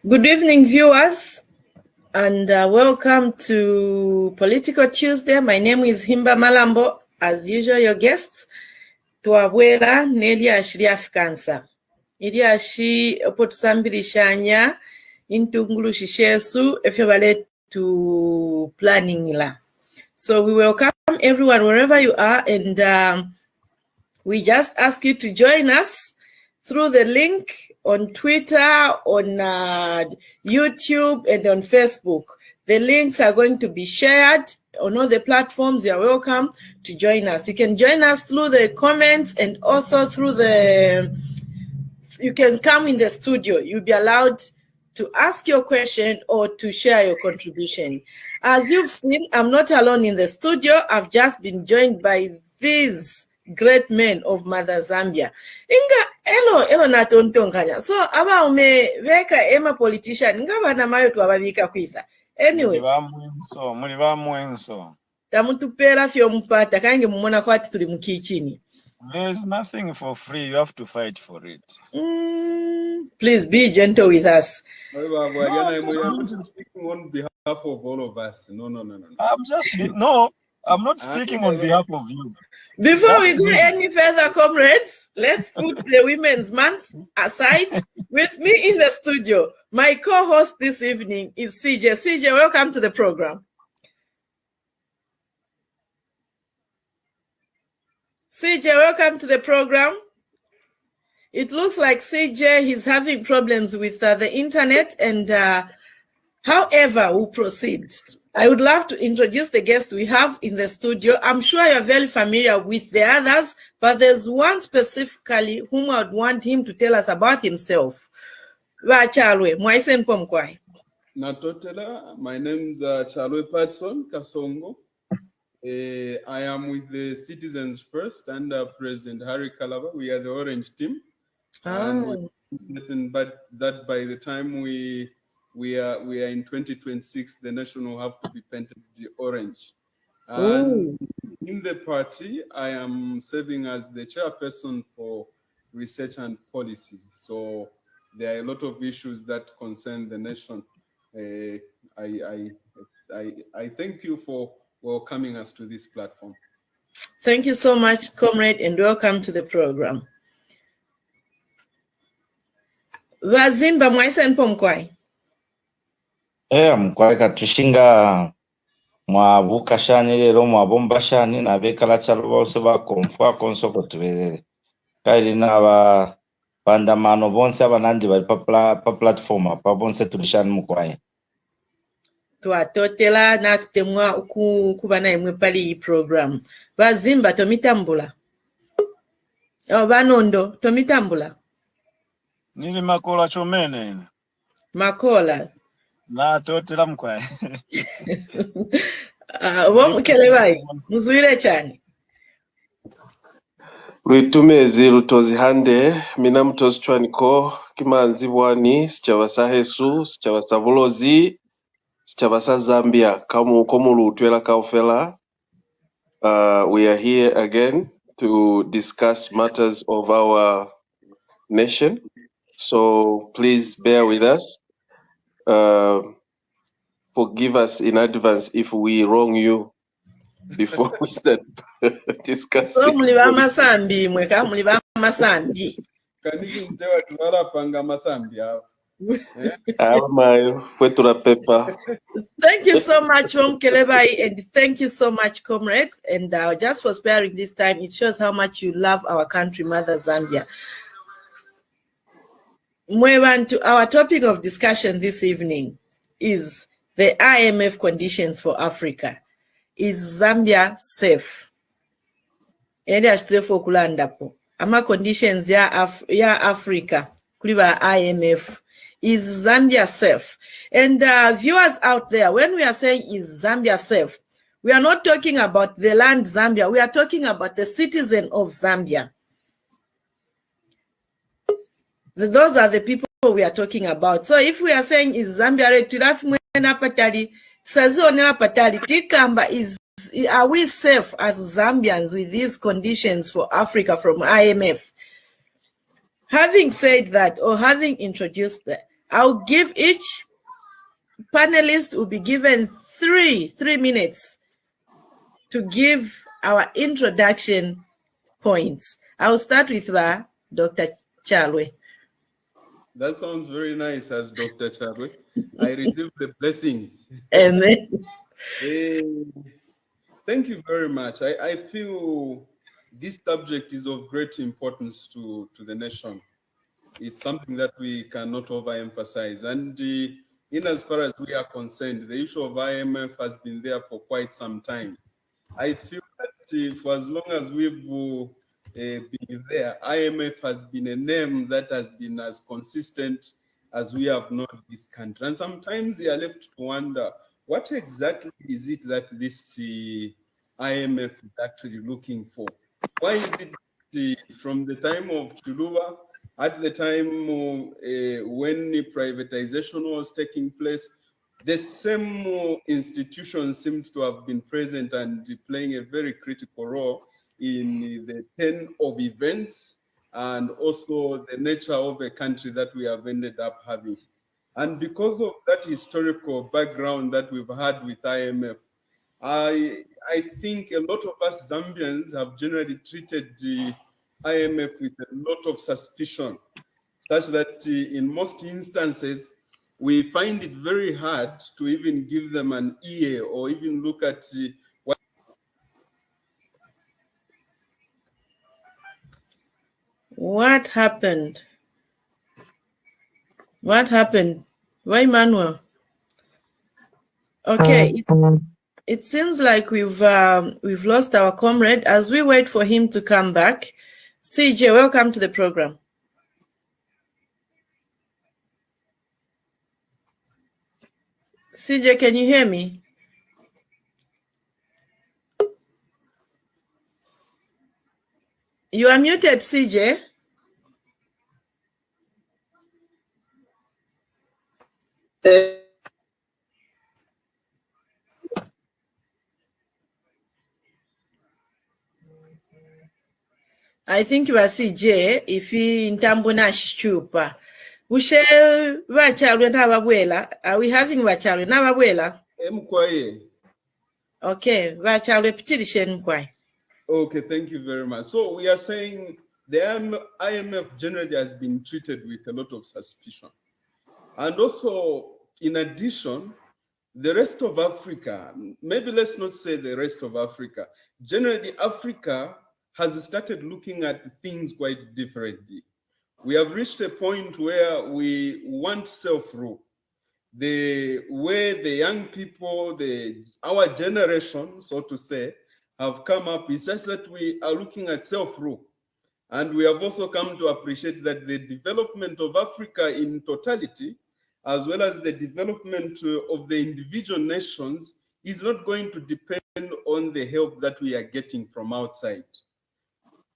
Good evening, viewers, and welcome to Political Tuesday. My name is Himba Malambo. As usual, your guests, Tuabwela Nelyashi Afrikansa. Ilyashi opotusambirishanya intungulu shishesu efyebale to planning la. So we welcome everyone wherever you are, and we just ask you to join us through the link on Twitter, on YouTube, and on Facebook. The links are going to be shared on all the platforms. You are welcome to join us. You can join us through the comments and also through you can come in the studio. You'll be allowed to ask your question or to share your contribution. As you've seen, I'm not alone in the studio. I've just been joined by these great men of Mother Zambia. Elo na tontonganya. So aba umeweka ema politician ngaba na mayo tuwabika kwisa. Anyway. Muri bamwenso. Tamutupera fyo mpata kange mumona kwati tuli mukichini. There's nothing for free. You have to fight for it. Please be gentle with us. I'm speaking on behalf of all of us. No. I'm not speaking on behalf of you. Before we go any further, comrades, let's put the Women's Month aside. With me in the studio, my co-host this evening is CJ. CJ, welcome to the program. CJ, welcome to the program. It looks like CJ is having problems with the internet, and however, we'll proceed. I would love to introduce the guest we have in the studio. I'm sure you're very familiar with the others, but there's one specifically whom I would want him to tell us about himself. Chalwe, Mwaisen Pomkwai. Natotela, my name is Chalwe Patson Kasongo. I am with the Citizens First under President Harry Kalaba. We are the Orange team. But that by the time we are in 2026, the nation will have to be painted the orange. And in the party, I am serving as the chairperson for research and policy. So there are a lot of issues that concern the nation. I thank you for welcoming us to this platform. Thank you so much, comrade, and welcome to the program. Vazimba Mwaisen Pomkwai. Mkwai katushinga mwabuka shani lero mwabomba shani na bekala chalo bose bakomfwa konsoko tuberere kairi na bandamano bonse abanandi bali pa platform pa bonse tulishani Mkwai twatotela na tutemwa kuba na imwe pali program bazimba tomitambula banondo tomitambula Nili makola chomene makola na totela Mkwai Wamukelebai muzuire cyane Ruitumezi rutozi hande mina mutozi chwaniko kimanzi bwani sichabasahesu sichabasabulozi sichabasa Zambia kamu komulutwela kaufela. We are here again to discuss matters of our nation, so please bear with us. Forgive us in advance if we wrong you before we start discussing. So muliba masambi mweka muliba masambi. Kaniki mtewa tuwala panga masambi hao. Thank you so much, Wamukelebai, and thank you so much, comrades, and just for sparing this time. It shows how much you love our country, Mother Zambia. Our topic of discussion this evening is the IMF conditions for Africa. Is Zambia safe? Ama conditions ya Africa kuliba IMF. Is Zambia safe? And viewers out there, when we are saying is Zambia safe, we are not talking about the land Zambia. We are talking about the citizen of Zambia. Those are the people we are talking about. So if we are saying is Zambia are we safe as Zambians with these conditions for Africa from IMF? Having said that, or having introduced that, I'll give each panelist will be given three minutes to give our introduction points. I'll start with Dr. Chalwe. That sounds very nice, as Dr. Chalwe. I received the blessings. Amen. Thank you very much. I feel this subject is of great importance to the nation. It's something that we cannot overemphasize. And in as far as we are concerned, the issue of IMF has been there for quite some time. I feel that for as long as we've been there, IMF has been a name that has been as consistent as we have known this country. And sometimes we are left to wonder, what exactly is it that this IMF is actually looking for? Why is it from the time of Chuluba, at the time when the privatization was taking place, the same institutions seemed to have been present and playing a very critical role in the turn of events and also the nature of a country that we have ended up having. And because of that historical background that we've had with IMF, I think a lot of us Zambians have generally treated the IMF with a lot of suspicion, such that in most instances, we find it very hard to even give them an ear or even look at What happened? What happened? Why, Manuel? Okay, it seems like we've lost our comrade. As we wait for him to come back, CJ, welcome to the program. CJ, can you hear me? You are muted, CJ. I think you are CJ if he intambuna chupa. Ushe vachalwe n'ababwela. Are we having vachalwe n'ababwela? Okay, vachalwe pitirishe mkwai. Okay, thank you very much. So we are saying the IMF generally has been treated with a lot of suspicion. And also, in addition, the rest of Africa, maybe let's not say the rest of Africa, generally Africa has started looking at things quite differently. We have reached a point where we want self-rule. The way the young people, our generation, so to say, have come up is just that we are looking at self-rule. And we have also come to appreciate that the development of Africa in totality, as well as the development of the individual nations, is not going to depend on the help that we are getting from outside.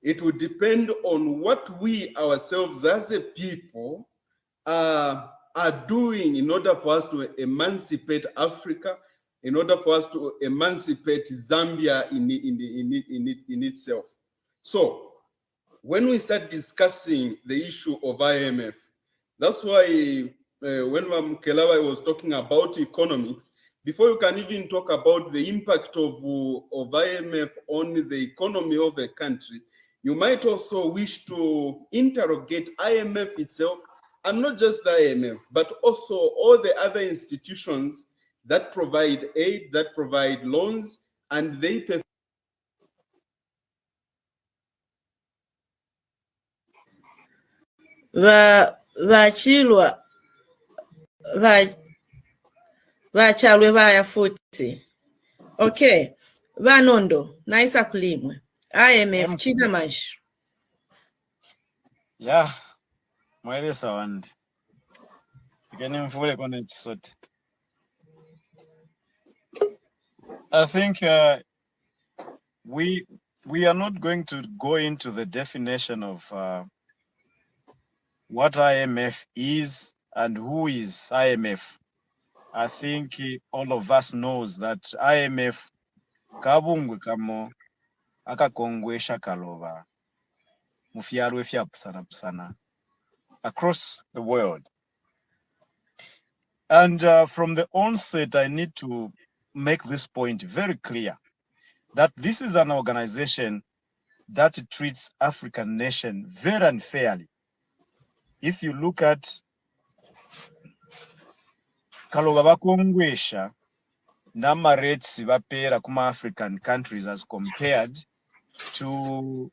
It will depend on what we ourselves as a people are doing in order for us to emancipate Africa, in order for us to emancipate Zambia in itself. So when we start discussing the issue of IMF, that's why when Mkelawa was talking about economics, before you can even talk about the impact of IMF on the economy of a country, you might also wish to interrogate IMF itself, and not just the IMF, but also all the other institutions that provide aid, that provide loans, and they pay. Vachilwa vachalwe vaya futhi. Okay, vanondo naisa kulimwe. IMF china mash. Yeah, mwele sawandi. Kene mfule kone kisote. I think we are not going to go into the definition of what IMF is and who is IMF. I think all of us knows that IMF kabungwe kamo akakongwesha kalova mufyarwe fyapusana pusana across the world. And from the onset, I need to make this point very clear that this is an organization that treats African nation very unfairly. If you look at kaloba bakongwesha nama rates bapera kuma African countries as compared to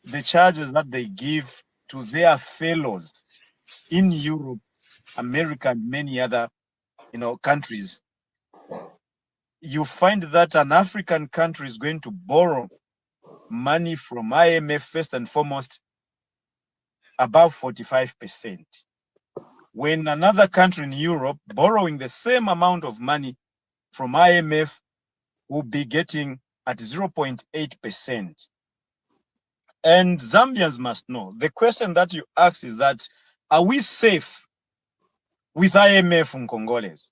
the charges that they give to their fellows in Europe, America, and many other countries, you find that an African country is going to borrow money from IMF first and foremost above 45%. When another country in Europe borrowing the same amount of money from IMF will be getting at 0.8%. And Zambians must know, the question that you ask is that, are we safe with IMF in Congolese?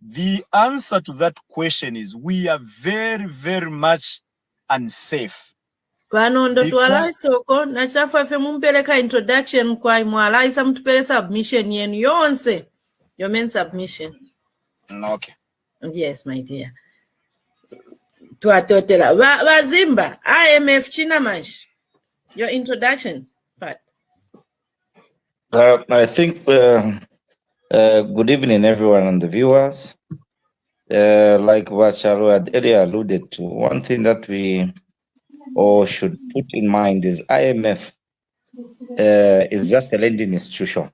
The answer to that question is we are very, very much unsafe. Vanondo tuwalai soko, nachafa fe mumpeleka introduction kwa mwalai sa mtupele submission yenu yonse. Your main submission. Okay. Yes, my dear. Tuatotela. Wazimba, IMF China Mash. Your introduction part. I think good evening, everyone and the viewers. Like what Chalo had earlier alluded to, one thing that we all should put in mind is IMF is just a lending institution.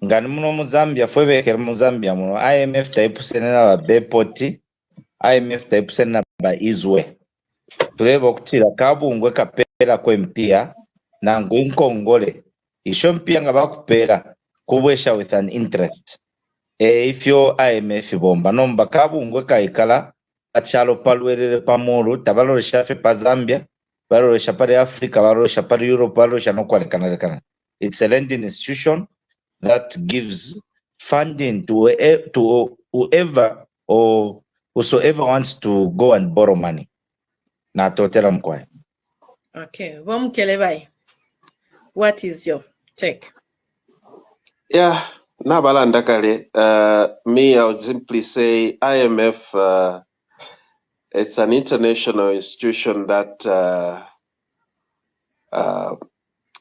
Ngani muno mu Zambia, fwebekera mu Zambia muno, IMF taipusenera ba Bepoti, IMF taipusenera ba Izwe. Tuleba okutira kabungwe kapera kwempia na ngwinkongole. Isho mpia nga bakupera kubwesha with an interest. If your IMF bomba nomba kabungwe kaikala achalo palwerere pamuru tabalolesha fe pa Zambia, balolesha pa Africa, balolesha pa Europe, balolesha no kwalekana. It's a lending institution that gives funding to whoever or whosoever wants to go and borrow money. Na totela mkwae. Okay, Vomkelevai. What is your take? Yeah, Nabala Ndakale. Me, I would simply say IMF. It's an international institution that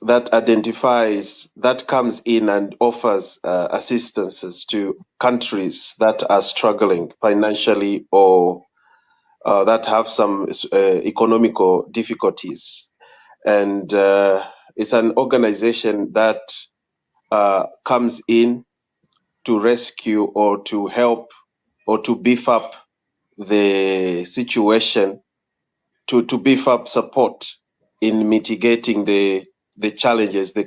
that identifies, that comes in and offers assistances to countries that are struggling financially or that have some economical difficulties. And it's an organization that comes in to rescue or to help or to beef up the situation, to beef up support in mitigating the challenges the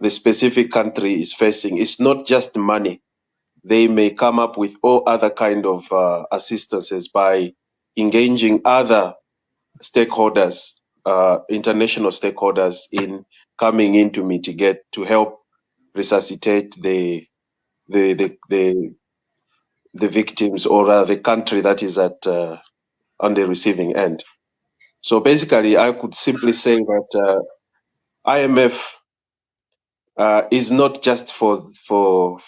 specific country is facing. It's not just money. They may come up with all other kind of assistances by engaging other stakeholders, international stakeholders, in coming in to mitigate, to help resuscitate the victims or the country that is at on the receiving end. So basically, I could simply say that IMF is not just for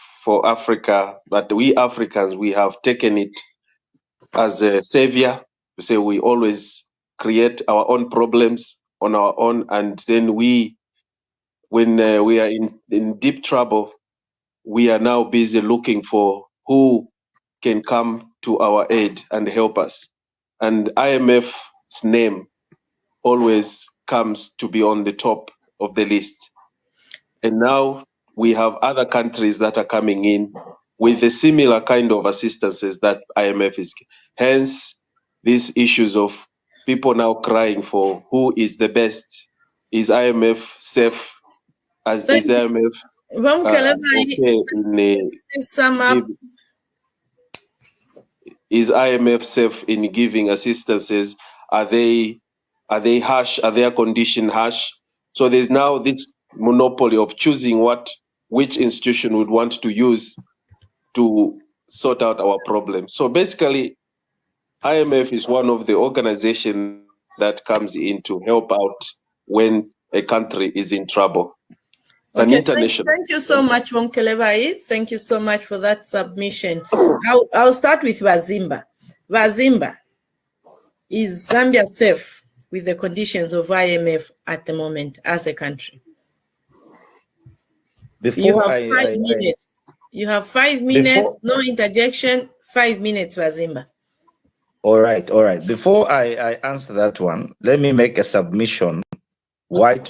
Africa, but we Africans, we have taken it as a savior. We say we always create our own problems on our own, and then when we are in deep trouble, we are now busy looking for who can come to our aid and help us. And IMF's name always comes to be on the top of the list. And now we have other countries that are coming in with a similar kind of assistances that IMF is. Hence, these issues of people now crying for who is the best. Is IMF safe? Is IMF is IMF safe in giving assistances? Are they harsh? Are their conditions harsh? So there's now this monopoly of choosing which institution would want to use to sort out our problem. So basically, IMF is one of the organizations that comes in to help out when a country is in trouble. It's an Okay, international. thank you so much, Monkelebai. Thank you so much for that submission. I'll start with Vazimba. Vazimba, is Zambia safe with the conditions of IMF at the moment as a country? You have 5 minutes. You have 5 minutes, no interjection, 5 minutes, Vazimba. All right. Before I answer that one, let me make a submission why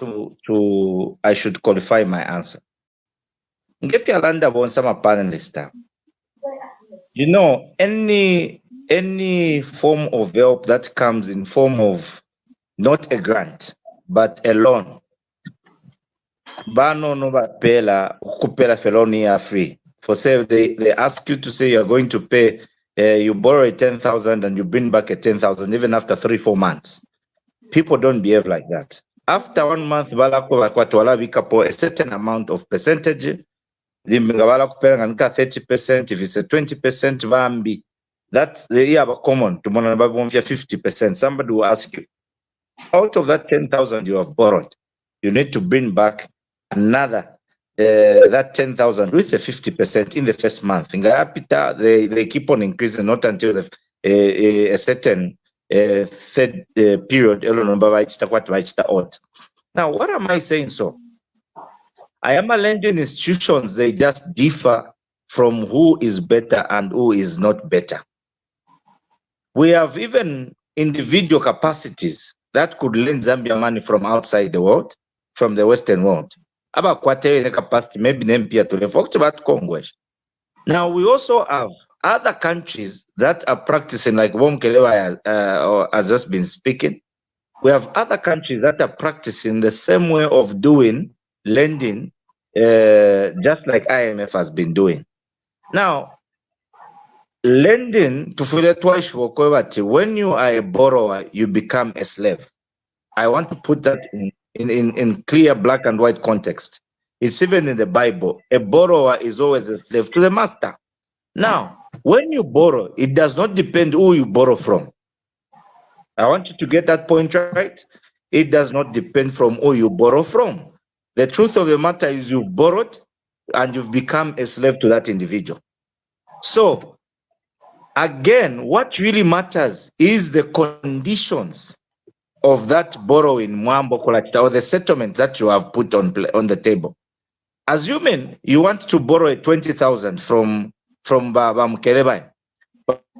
I should qualify my answer. Ngepyalanda bonsama panelista. You know, any form of help that comes in form of not a grant, but a loan. Bano no pela kupela feloni are free. For say they ask you to say you're going to pay, you borrow 10,000 and you bring back a 10,000 even after 3-4 months. People don't behave like that. After 1 month, a certain amount of percentage. 30%, if it's a 20%, vambi. That's the year common to 50%. Somebody will ask you, out of that 10,000 you have borrowed, you need to bring back another that 10,000 with the 50% in the first month. In Gapita, they keep on increasing, not until a certain third period. Now, what am I saying so? I am lending institutions, they just differ from who is better and who is not better. We have even individual capacities that could lend Zambia money from outside the world, from the Western world. About quarter capacity, maybe Nempia to the about Congo. Now we also have other countries that are practicing, like Womkelewa has just been speaking. We have other countries that are practicing the same way of doing lending, just like IMF has been doing. Now, lending to when you are a borrower, you become a slave. I want to put that in clear black and white context. It's even in the Bible. A borrower is always a slave to the master. Now, when you borrow, it does not depend who you borrow from. I want you to get that point right. It does not depend from who you borrow from. The truth of the matter is you've borrowed and you've become a slave to that individual. So, again, what really matters is the conditions of that borrowing, Mwambo Kolachita, or the settlement that you have put on the table. Assuming you want to borrow 20,000 from Bamkelebai.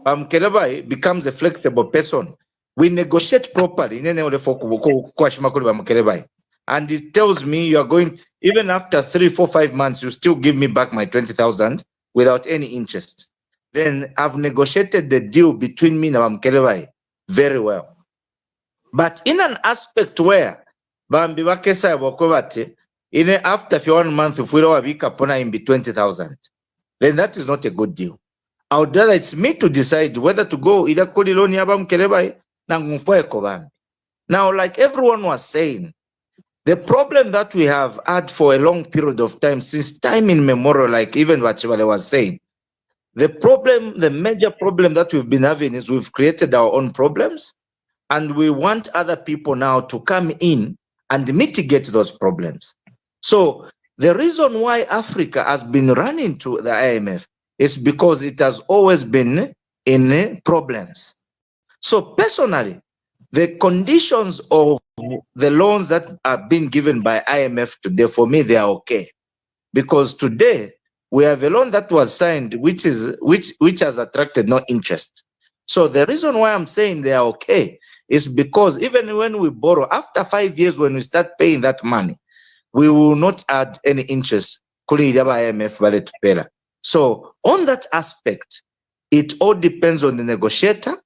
Bamkelebai becomes a flexible person. We negotiate properly. And it tells me you are going, even after 3, 4, 5 months, you still give me back my 20,000 without any interest. Then I've negotiated the deal between me and Bamkelebai very well. But in an aspect where Bambi Bakesa Bokobati, after 1 month, if we don't have in be 20,000, then that is not a good deal. I would rather it's me to decide whether to go either Kodiloni Abam Kelebai, Nangumfoe Kobambi. Now, like everyone was saying, the problem that we have had for a long period of time, since time immemorial, like even Bachivale was saying, the major problem that we've been having is we've created our own problems, and we want other people now to come in and mitigate those problems. So the reason why Africa has been running to the IMF is because it has always been in problems. So personally, the conditions of the loans that are being given by IMF today, for me, they are okay. Because today, we have a loan that was signed, which has attracted no interest. So the reason why I'm saying they are okay is because even when we borrow, after 5 years, when we start paying that money, we will not add any interest. So on that aspect, it all depends on the negotiator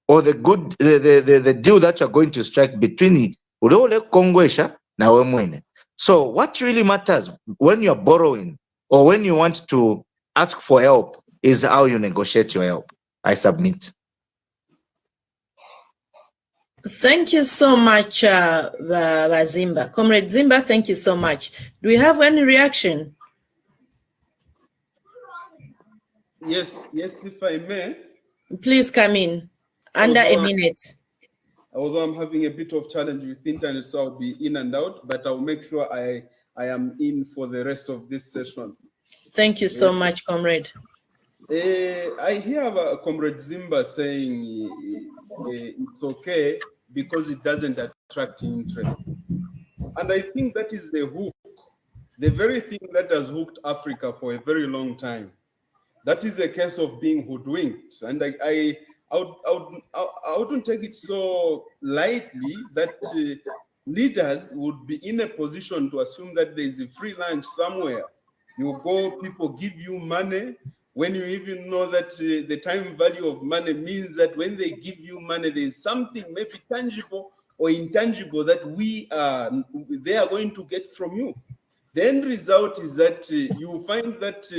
or the deal that you're going to strike between Kongwesha na Wemwene. So what really matters when you're borrowing or when you want to ask for help is how you negotiate your help. I submit. Thank you so much, Zimba. Comrade Zimba, thank you so much. Do we have any reaction? Yes, if I may. Please come in. Under a minute. Although I'm having a bit of challenge with internet, so I'll be in and out, but I'll make sure I I am in for the rest of this session. Thank you so much, comrade. I hear Comrade Zimba saying it's okay because it doesn't attract interest. And I think that is the hook, the very thing that has hooked Africa for a very long time. That is a case of being hoodwinked. And I wouldn't take it so lightly that leaders would be in a position to assume that there is a free lunch somewhere. You go, people give you money, when you even know that the time value of money means that when they give you money, there is something maybe tangible or intangible that they are going to get from you. The end result is that you find that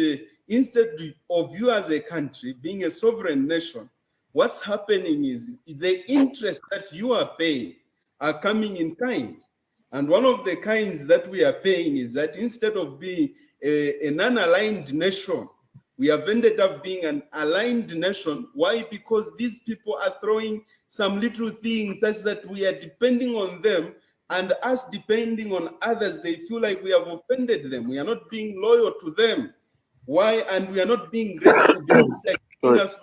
instead of you as a country being a sovereign nation, what's happening is the interest that you are paying are coming in kind. And one of the kinds that we are paying is that instead of being an unaligned nation, we have ended up being an aligned nation. Why? Because these people are throwing some little things such that we are depending on them, and us depending on others, they feel like we have offended them. We are not being loyal to them. Why? And we are not being grateful because they are giving us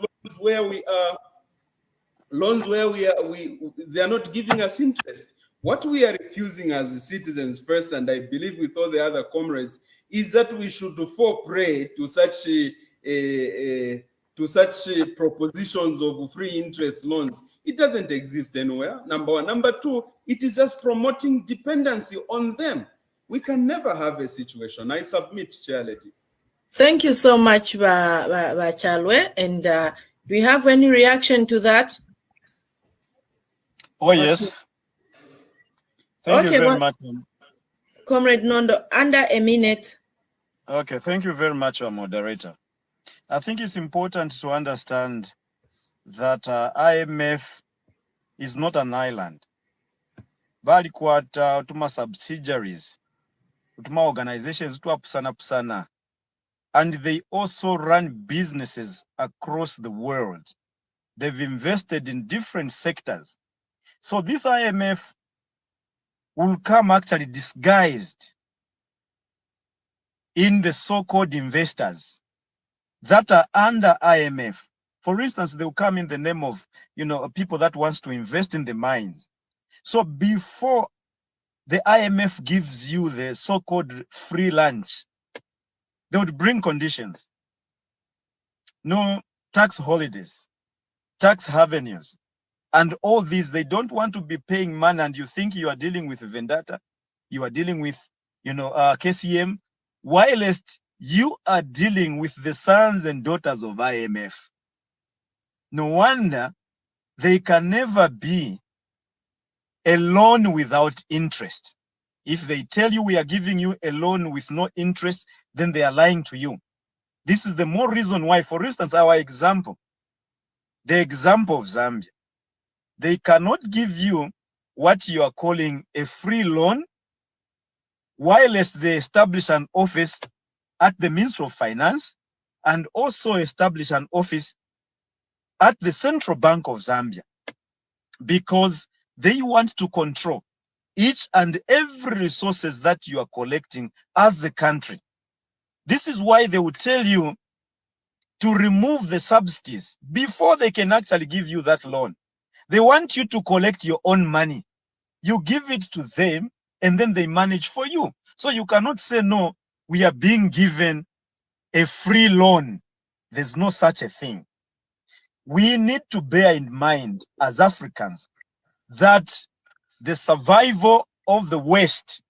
loans where they are not giving us interest. What we are refusing as citizens first, and I believe with all the other comrades, is that we should fall prey to such propositions of free interest loans. It doesn't exist anywhere, number one. Number two, it is just promoting dependency on them. We can never have a situation. I submit, Chair Lady. Thank you so much, Chalwe. And do we have any reaction to that? Oh, yes. Thank you very much. Comrade Nondo, under a minute. Okay, thank you very much, moderator. I think it's important to understand that IMF is not an island. Bali kwata utuma subsidiaries, utuma organizations utuma pusana. And they also run businesses across the world. They've invested in different sectors. So this IMF will come actually disguised in the so-called investors that are under IMF. For instance, they will come in the name of, people that wants to invest in the mines. So before the IMF gives you the so-called free lunch, they would bring conditions. No tax holidays, tax avenues, and all these. They don't want to be paying money, and you think you are dealing with vendetta, you are dealing with, KCM, whilst you are dealing with the sons and daughters of IMF. No wonder they can never be a loan without interest. If they tell you we are giving you a loan with no interest, then they are lying to you. This is the more reason why, for instance, our example, the example of Zambia, they cannot give you what you are calling a free loan, whilst they establish an office at the Ministry of Finance and also establish an office at the Central Bank of Zambia, because they want to control each and every resources that you are collecting as a country. This is why they will tell you to remove the subsidies before they can actually give you that loan. They want you to collect your own money. You give it to them and then they manage for you. So you cannot say, no, we are being given a free loan. There's no such a thing. We need to bear in mind as Africans that the survival of the West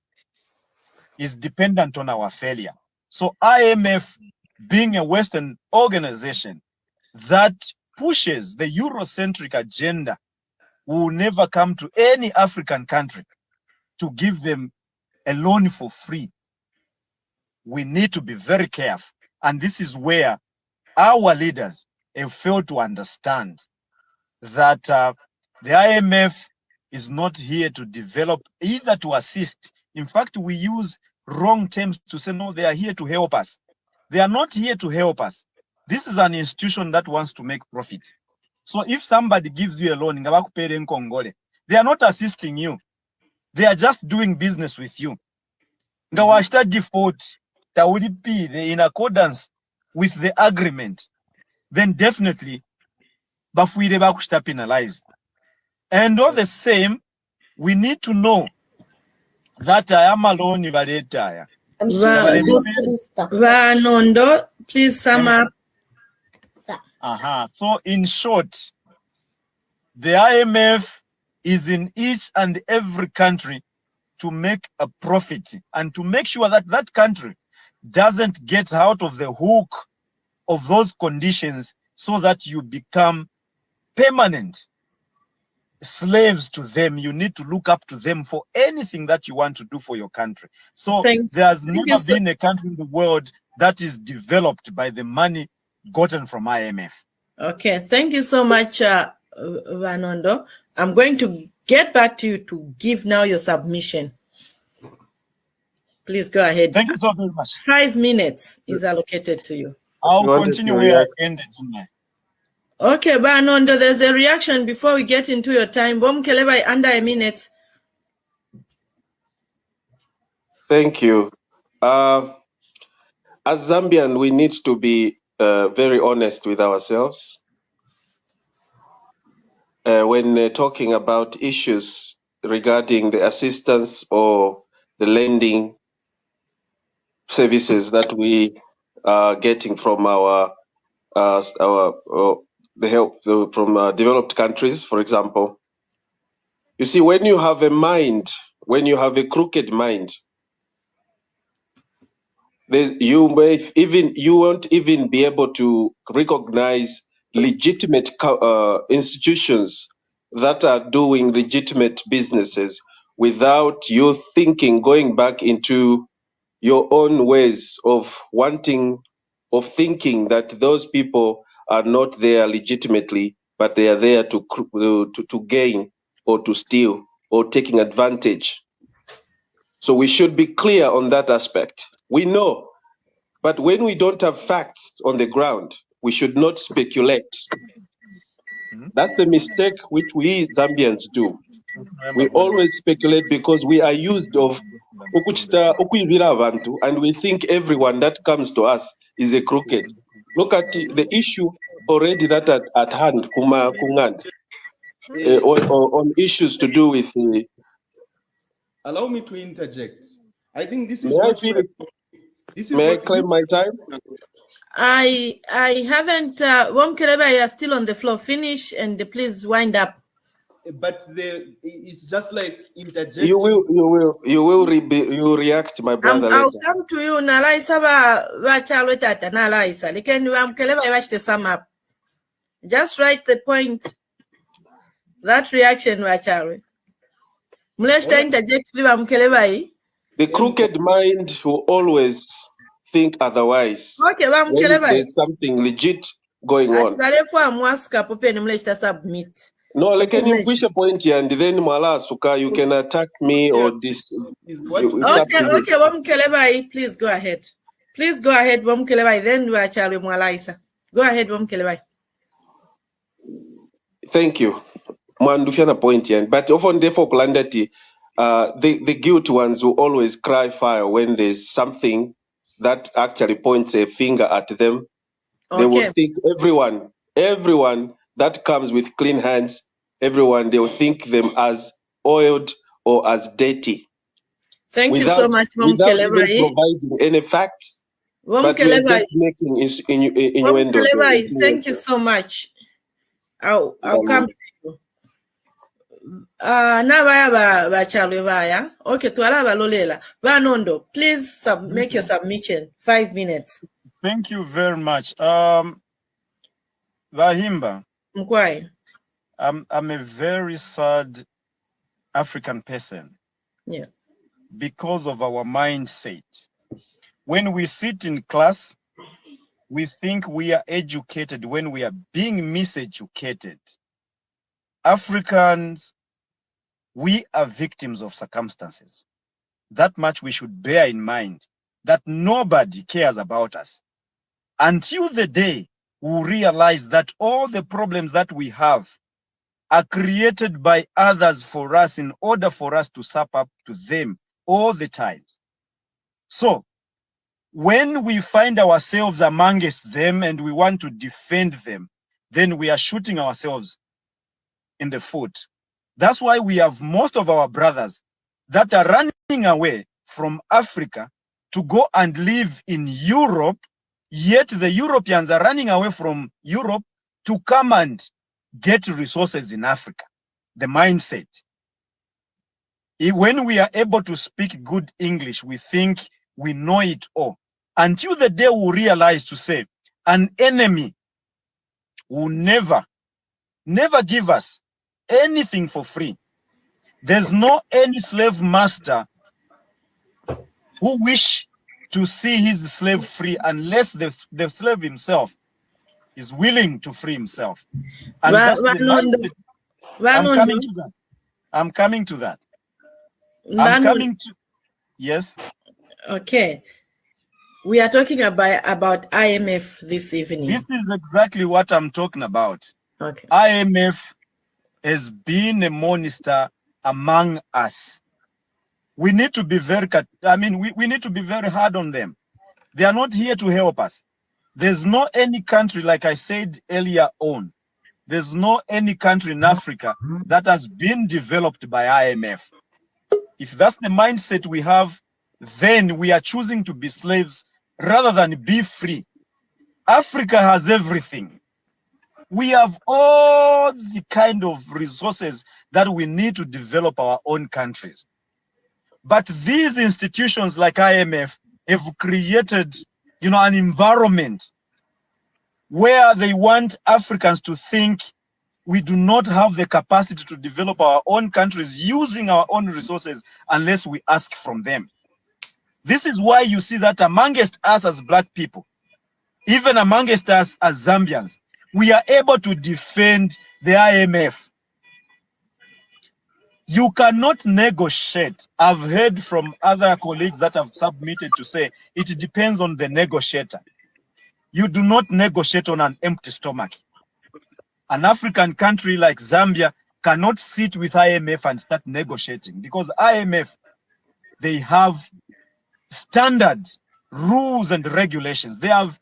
is dependent on our failure. So IMF, being a Western organization that pushes the Eurocentric agenda, will never come to any African country to give them a loan for free. We need to be very careful. And this is where our leaders have failed to understand that the IMF is not here to develop, either to assist. In fact, we use wrong terms to say, no, they are here to help us. They are not here to help us. This is an institution that wants to make profit. So if somebody gives you a loan, they are not assisting you. They are just doing business with you. nga washita default tawulipire in accordance with the agreement, then definitely bafuire bakushita penalized. And all the same, we need to know that I am alone baletaya. Vanondo, please sum up. So in short, the IMF is in each and every country to make a profit and to make sure that that country doesn't get out of the hook of those conditions, so that you become permanent slaves to them. You need to look up to them for anything that you want to do for your country. So there's never been a country in the world that is developed by the money gotten from IMF. Okay, thank you so much, Vanondo. I'm going to get back to you to give now your submission. Please go ahead. Thank you so very much. 5 minutes is allocated to you. I'll continue where I ended tonight. Okay, Vanondo, there's a reaction before we get into your time. Bom Keleba, under a minute. Thank you. As Zambian, we need to be very honest with ourselves when talking about issues regarding the assistance or the lending services that we are getting from the help from developed countries, for example. You see, when you have a mind, when you have a crooked mind, you won't even be able to recognize legitimate institutions that are doing legitimate businesses without you going back into your own ways of thinking that those people are not there legitimately, but they are there to gain or to steal or taking advantage. So we should be clear on that aspect. We know, but when we don't have facts on the ground, we should not speculate. That's the mistake which we Zambians do. We always speculate because we are used of and we think everyone that comes to us is a crooked. Look at the issue already that at hand, on issues to do with. Allow me to interject. I think this is May I claim my time? I haven't. Bom Keleba, you are still on the floor. Finish and please wind up. But it's just like interjecting. You will react, my brother. I'll come to you. Nalaisa vachalwe tata nalaisa. Likeni Bom Keleba iwashte sum up. Just write the point. That reaction vachalwe. Muleshta interject Bom Keleba. The crooked mind will always think otherwise. Okay, Bom Keleba. There's something legit going on. Submit. No, like can you push a point here and then Mala Suka, you can attack me or this. Okay, Bom Keleba, please go ahead. Please go ahead, Bom Keleba. Then we are Charlie Mwalaisa. Go ahead, Bom Keleba. Thank you. Mandufiana point here, but often therefore Kulandati, the guilty ones will always cry fire when there's something that actually points a finger at them. Okay. They will think everyone that comes with clean hands, everyone, they will think them as oiled or as dirty. Thank you so much, Bom Keleba. Without even providing any facts, but we're just making innuendos. Thank you so much. I'll come to you. Nabaya bachalwe baya. Okay, tualaba lolela. Vanondo, please make your submission. 5 minutes. Thank you very much. Vahimba. Mkwai. I'm a very sad African person. Yeah. Because of our mindset. When we sit in class, we think we are educated when we are being miseducated. Africans, we are victims of circumstances. That much we should bear in mind, that nobody cares about us. Until the day we realize that all the problems that we have are created by others for us in order for us to sup up to them all the times. So when we find ourselves amongst them and we want to defend them, then we are shooting ourselves in the foot. That's why we have most of our brothers that are running away from Africa to go and live in Europe, yet the Europeans are running away from Europe to come and get resources in Africa. The mindset. When we are able to speak good English, we think we know it all. Until the day we realize to say, an enemy will never give us anything for free. There's no any slave master who wish to see his slave free unless the slave himself is willing to free himself. And that's the mindset. I'm coming to that. Yes. Okay. We are talking about IMF this evening. This is exactly what I'm talking about. Okay. IMF has been a monster among us. We need to be we need to be very hard on them. They are not here to help us. There's no any country, like I said earlier on, there's no any country in Africa that has been developed by IMF. If that's the mindset we have, then we are choosing to be slaves rather than be free. Africa has everything. We have all the kind of resources that we need to develop our own countries. But these institutions like IMF have created, an environment where they want Africans to think we do not have the capacity to develop our own countries using our own resources unless we ask from them. This is why you see that amongst us as Black people, even amongst us as Zambians, we are able to defend the IMF. You cannot negotiate. I've heard from other colleagues that have submitted to say it depends on the negotiator. You do not negotiate on an empty stomach. An African country like Zambia cannot sit with IMF and start negotiating, because IMF, they have standard rules and regulations. They have,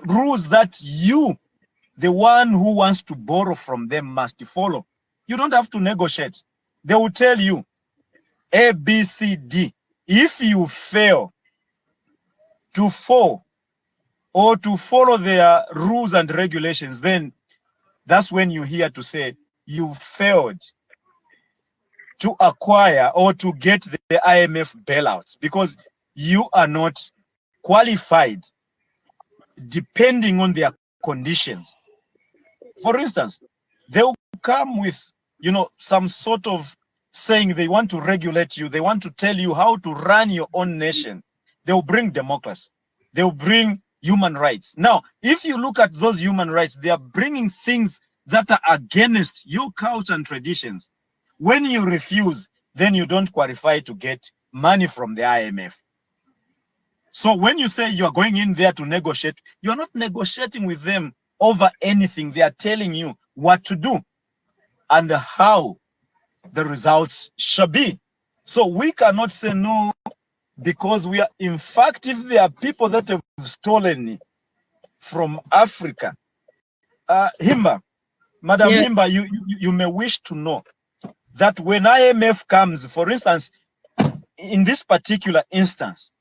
rules that you, the one who wants to borrow from them, must follow. You don't have to negotiate. They will tell you A, B, C, D. If you fail to follow their rules and regulations, then that's when you hear to say you failed to acquire or to get the IMF bailouts because you are not qualified depending on their conditions. For instance, they will come with, some sort of saying they want to regulate you. They want to tell you how to run your own nation. They will bring democracy. They will bring human rights. Now, if you look at those human rights, they are bringing things that are against your culture and traditions. When you refuse, then you don't qualify to get money from the IMF. So when you say you are going in there to negotiate, you are not negotiating with them over anything. They are telling you what to do and how the results should be. So we cannot say no, because we are, in fact, if there are people that have stolen from Africa, Himba, Madam Himba, you may wish to know that when IMF comes, for instance, in this particular instance,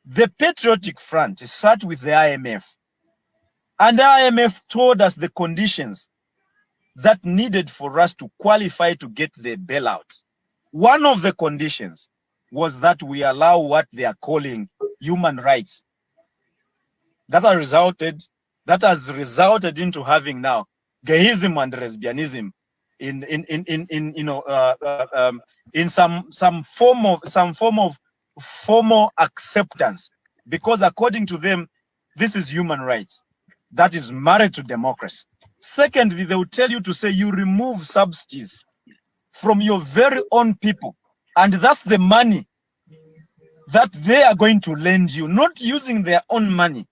the Patriotic Front sat with the IMF, and the IMF told us the conditions that needed for us to qualify to get the bailout. One of the conditions was that we allow what they are calling human rights. That has resulted into having now gayism and lesbianism in some form of formal acceptance, because according to them, this is human rights that is married to democracy. Secondly, they will tell you to say you remove subsidies from your very own people, and that's the money that they are going to lend you, not using their own money.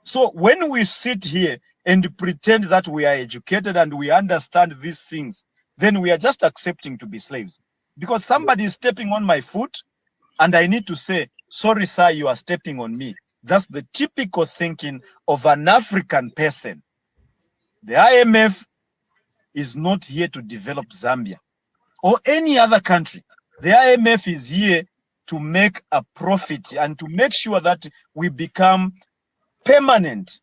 So when we sit here and pretend that we are educated and we understand these things, then we are just accepting to be slaves, because somebody is stepping on my foot and I need to say, sorry, sir, you are stepping on me. That's the typical thinking of an African person. The IMF is not here to develop Zambia or any other country. The IMF is here to make a profit and to make sure that we become permanent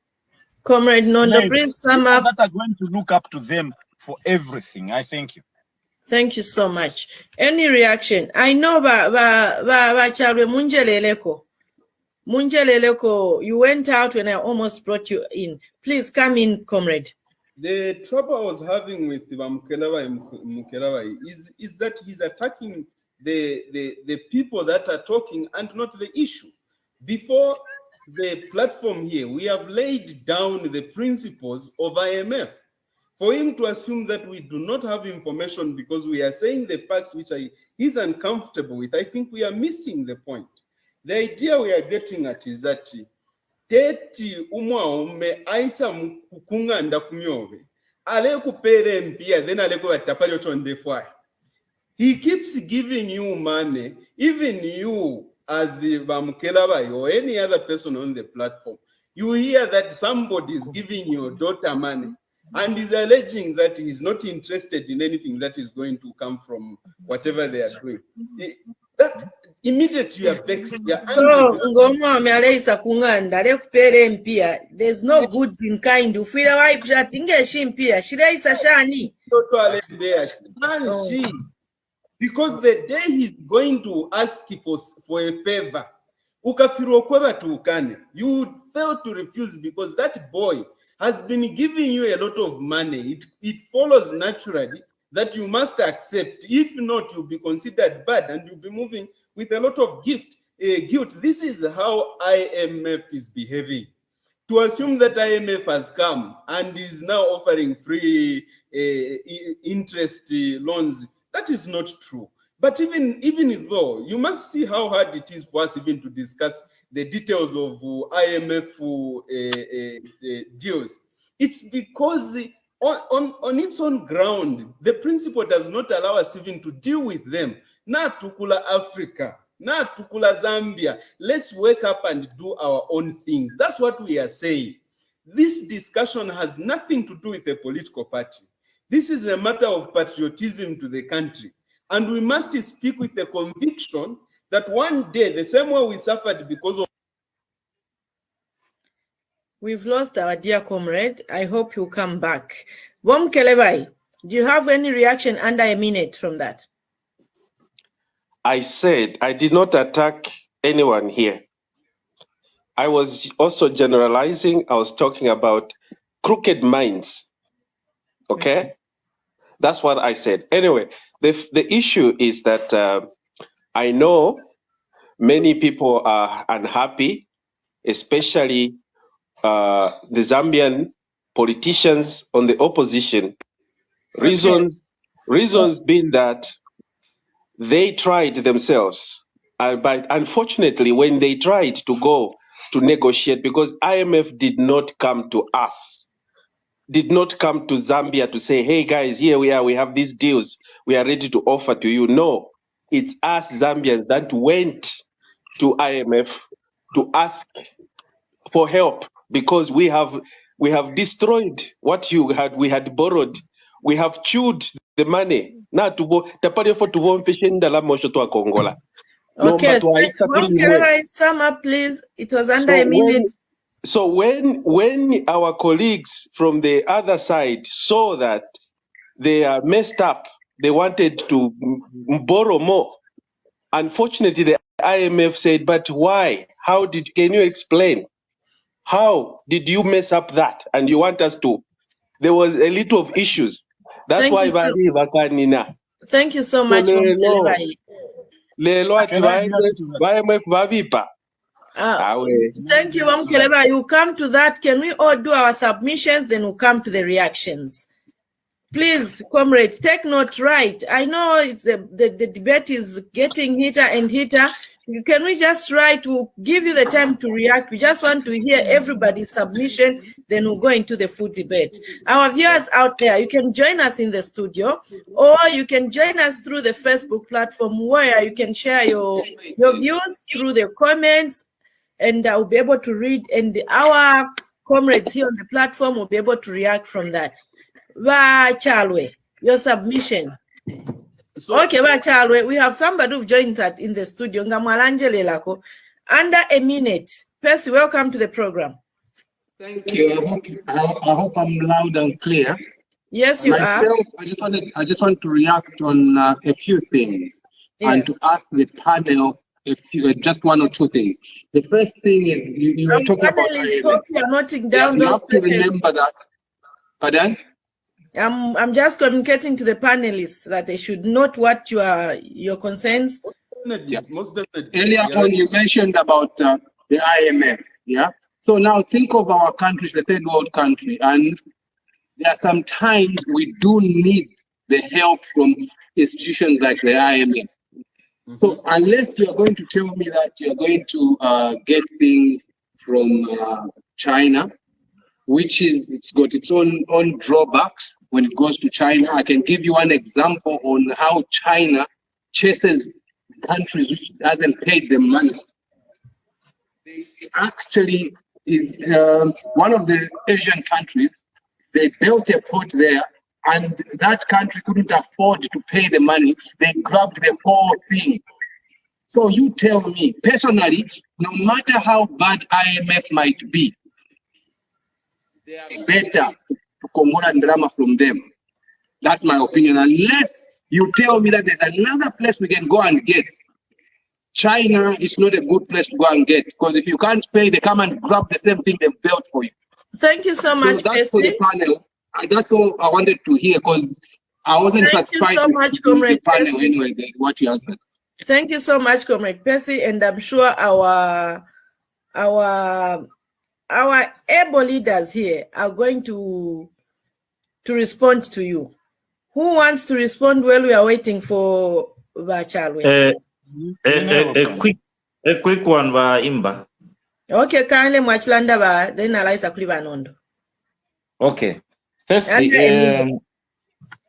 Comrade Nondo, slaves, please sum people up. that are going to look up to them for everything. I thank you. Thank you so much. Any reaction? I know Bachalwe Munjeleleko, you went out when I almost brought you in. Please come in, comrade. The trouble I was having with Mukelawa is that he's attacking the people that are talking and not the issue. Before the platform here, we have laid down the principles of IMF. For him to assume that we do not have information because we are saying the facts which he's uncomfortable with, I think we are missing the point. The idea we are getting at is that teti umwaume aisa mkunganda kumyove ale kupere mpia then ale kwa tapali otondefwa. He keeps giving you money, even you as Bamukelabai or any other person on the platform. You hear that somebody is giving your daughter money and is alleging that he's not interested in anything that is going to come from whatever they are doing. That immediately you are vexed. So, there's no goods in kind. Because the day he's going to ask for a favor, you fail to refuse because that boy has been giving you a lot of money. It follows naturally that you must accept. If not, you'll be considered bad and you'll be moving with a lot of guilt. This is how IMF is behaving. To assume that IMF has come and is now offering free interest loans, that is not true. But even though, you must see how hard it is for us even to discuss the details of IMF deals. It's because on its own ground, the principle does not allow us even to deal with them. Na tukula Africa, na tukula Zambia. Let's wake up and do our own things. That's what we are saying. This discussion has nothing to do with a political party. This is a matter of patriotism to the country. And we must speak with the conviction that one day, the same way we suffered because of... We've lost our dear comrade. I hope he'll come back. Bamukelabai, do you have any reaction under a minute from that? I said I did not attack anyone here. I was also generalizing. I was talking about crooked minds. Okay? That's what I said. Anyway, the issue is that I know many people are unhappy, especially the Zambian politicians on the opposition. Reasons being that they tried themselves, but unfortunately, when they tried to go to negotiate, because IMF did not come to us, did not come to Zambia to say, hey guys, here we are, we have these deals, we are ready to offer to you. No, it's us Zambians that went to IMF to ask for help because we have destroyed what we had borrowed. We have chewed the money. Okay, sum up, please. It was under a minute. So when our colleagues from the other side saw that they are messed up, they wanted to borrow more. Unfortunately, the IMF said, but why? Can you explain? How did you mess up that? And you want us to? There was a little of issues. That's why. Thank you so much. Thank you, Bamukelabai. You come to that. Can we all do our submissions? Then we'll come to the reactions. Please, comrades, take note, right? I know the debate is getting heater and heater. Can we just write? We'll give you the time to react. We just want to hear everybody's submission, then we'll go into the full debate. Our viewers out there, you can join us in the studio, or you can join us through the Facebook platform, where you can share your views through the comments, and I'll be able to read, and our comrades here on the platform will be able to react from that. Chalwe, your submission. So, okay, Chalwe, we have somebody who joined us in the studio. Under a minute. Percy, welcome to the program. Thank you. I hope I'm loud and clear. Yes, you are. I just want to react on a few things, and to ask the panel just one or two things. The first thing is you were talking about. You are noting down those you have to remember that. Pardon? I'm just communicating to the panelists that they should note what your concerns. Most definitely. Earlier on, you mentioned about the IMF. Yeah. So now think of our country, the third world country, and there are some times we do need the help from institutions like the IMF. So unless you are going to tell me that you are going to get things from China, it's got its own drawbacks when it goes to China. I can give you one example on how China chases countries which hasn't paid them money. They actually is one of the Asian countries. They built a port there, and that country couldn't afford to pay the money. They grabbed the whole thing. So you tell me, personally, no matter how bad IMF might be, they are better to Komora and drama from them. That's my opinion. Unless you tell me that there's another place we can go and get. China is not a good place to go and get, because if you can't pay, they come and grab the same thing they've built for you. Thank you so much. So that's for the panel. That's all I wanted to hear, because I wasn't satisfied so much, with the panel anyway, what you answered. Thank you so much, Comrade Percy, and I'm sure our able leaders here are going to respond to you. Who wants to respond while we are waiting for Vachalwe? A quick one, Imba. Okay, kindly Mwachilanda, then Alaisa Kulivanondo. Okay. Firstly,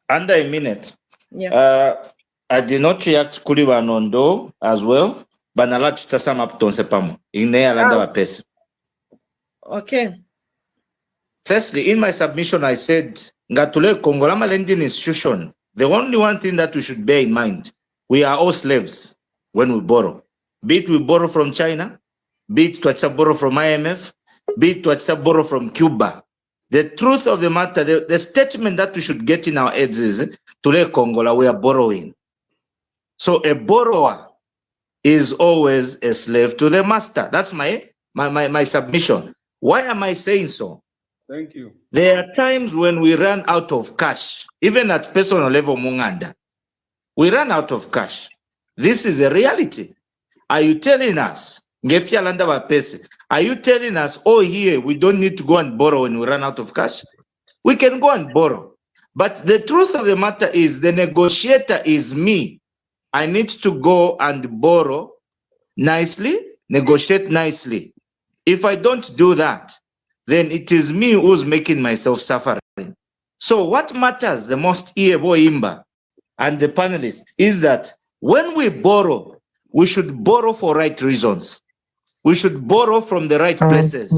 under a minute. Yeah. I did not react Kulivanondo as well, but I like to sum up Tonsepamo in the person. Okay. Firstly, in my submission, I said, Ngatule Kongolama lending institution. The only one thing that we should bear in mind, we are all slaves when we borrow. Be it we borrow from China, be it to borrow from IMF, be it to borrow from Cuba. The truth of the matter, the statement that we should get in our heads is, Tule Kongola, we are borrowing. So a borrower is always a slave to the master. That's my submission. Why am I saying so? Thank you. There are times when we run out of cash, even at personal level, Munganda. We run out of cash. This is a reality. Are you telling us, are you telling us, oh, here, we don't need to go and borrow when we run out of cash? We can go and borrow. But the truth of the matter is, the negotiator is me. I need to go and borrow nicely, negotiate nicely. If I don't do that, then it is me who's making myself suffering. So what matters the most here, Imba and the panelists, is that when we borrow, we should borrow for right reasons. We should borrow from the right places.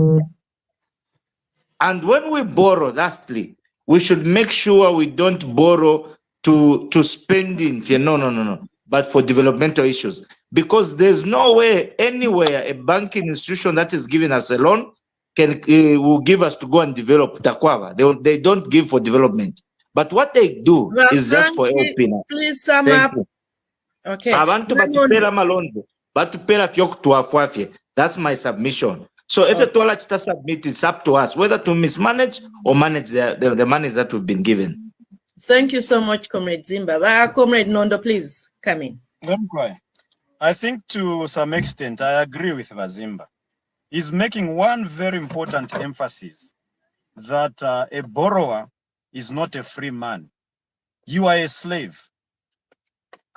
And when we borrow, lastly, we should make sure we don't borrow to spending. No. But for developmental issues. Because there's no way anywhere a banking institution that is giving us a loan will give us to go and develop Takwava. They don't give for development. But what they do is just for helping us. Please sum up. Okay. That's my submission. So if a toilet submit, it's up to us whether to mismanage or manage the money that we've been given. Thank you so much, Comrade Zimba. Comrade Nondo, please come in. I think to some extent, I agree with Vazimba. He's making one very important emphasis that a borrower is not a free man. You are a slave.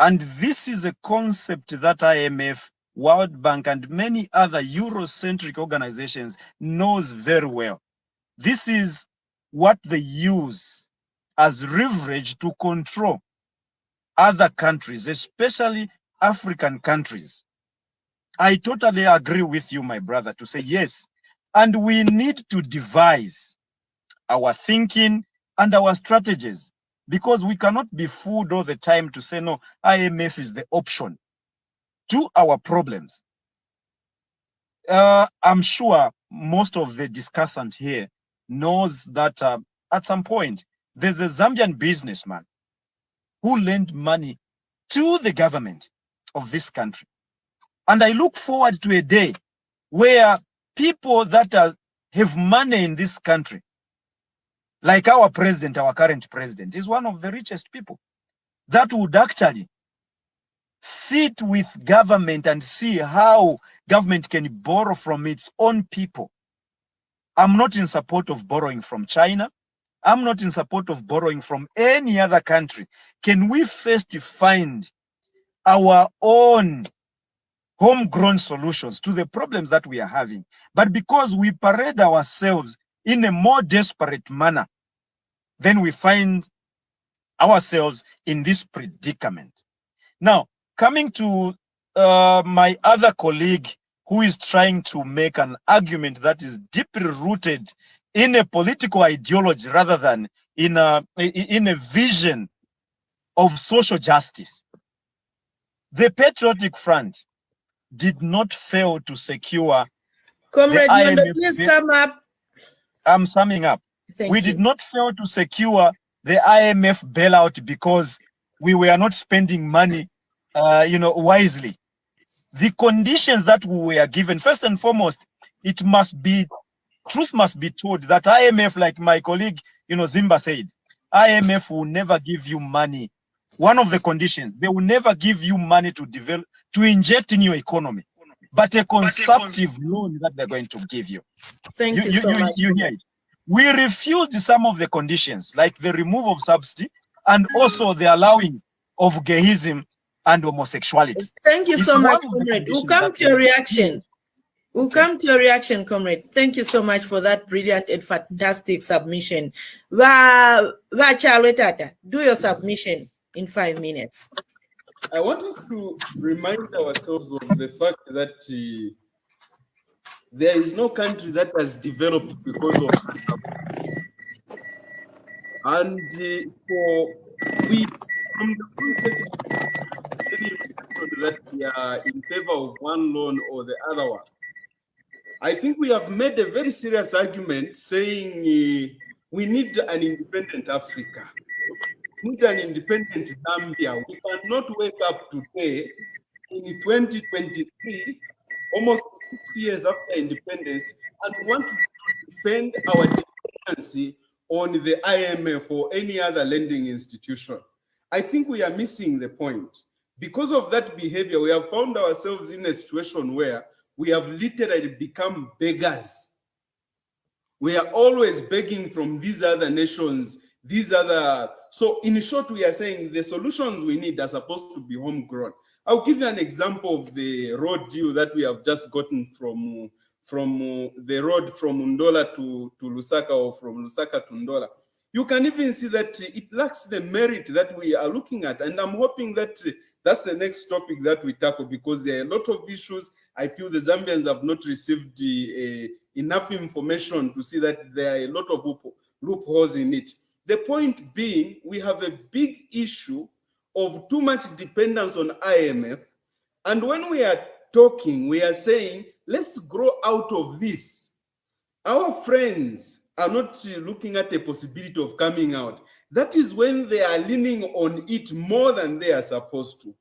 And this is a concept that IMF World Bank, and many other Eurocentric organizations knows very well. This is what they use as leverage to control other countries, especially African countries. I totally agree with you, my brother, to say yes. And we need to devise our thinking and our strategies, because we cannot be fooled all the time to say, no, IMF is the option to our problems. I'm sure most of the discussant here knows that at some point, there's a Zambian businessman who lent money to the government of this country. And I look forward to a day where people that have money in this country, like our president, our current president, is one of the richest people, that would actually sit with government and see how government can borrow from its own people. I'm not in support of borrowing from China. I'm not in support of borrowing from any other country. Can we first find our own homegrown solutions to the problems that we are having? But because we parade ourselves in a more desperate manner, then we find ourselves in this predicament. Now, coming to my other colleague who is trying to make an argument that is deeply rooted in a political ideology rather than in a vision of social justice. The Patriotic Front did not fail to secure Comrade the IMF. Please sum up. I'm summing up. We did not fail to secure the IMF bailout because we were not spending money, wisely. The conditions that we were given, first and foremost, truth must be told that IMF, like my colleague, Zimba said, IMF will never give you money. One of the conditions, they will never give you money to inject in your economy, but a consumptive loan that they're going to give you. Thank you so much. You hear it? We refused some of the conditions, like the removal of subsidy and also the allowing of gayism and homosexuality. Thank you so much, comrade. We'll come to your reaction. We'll come to your reaction, comrade. Thank you so much for that brilliant and fantastic submission. Do your submission in 5 minutes. I want us to remind ourselves of the fact that there is no country that has developed because of and from the context that we are in favor of one loan or the other one, I think we have made a very serious argument saying we need an independent Africa. We need an independent Zambia. We cannot wake up today in 2023, almost 6 years after independence, and want to defend our dependency on the IMF or any other lending institution. I think we are missing the point. Because of that behavior, we have found ourselves in a situation where we have literally become beggars. We are always begging from these other nations, so in short, we are saying the solutions we need are supposed to be homegrown. I'll give you an example of the road deal that we have just gotten from the road from Ndola to Lusaka, or from Lusaka to Ndola. You can even see that it lacks the merit that we are looking at. And I'm hoping that that's the next topic that we tackle, because there are a lot of issues. I feel the Zambians have not received enough information to see that there are a lot of loopholes in it. The point being, we have a big issue of too much dependence on IMF. And when we are talking, we are saying, let's grow out of this. Our friends are not looking at the possibility of coming out. That is when they are leaning on it more than they are supposed to.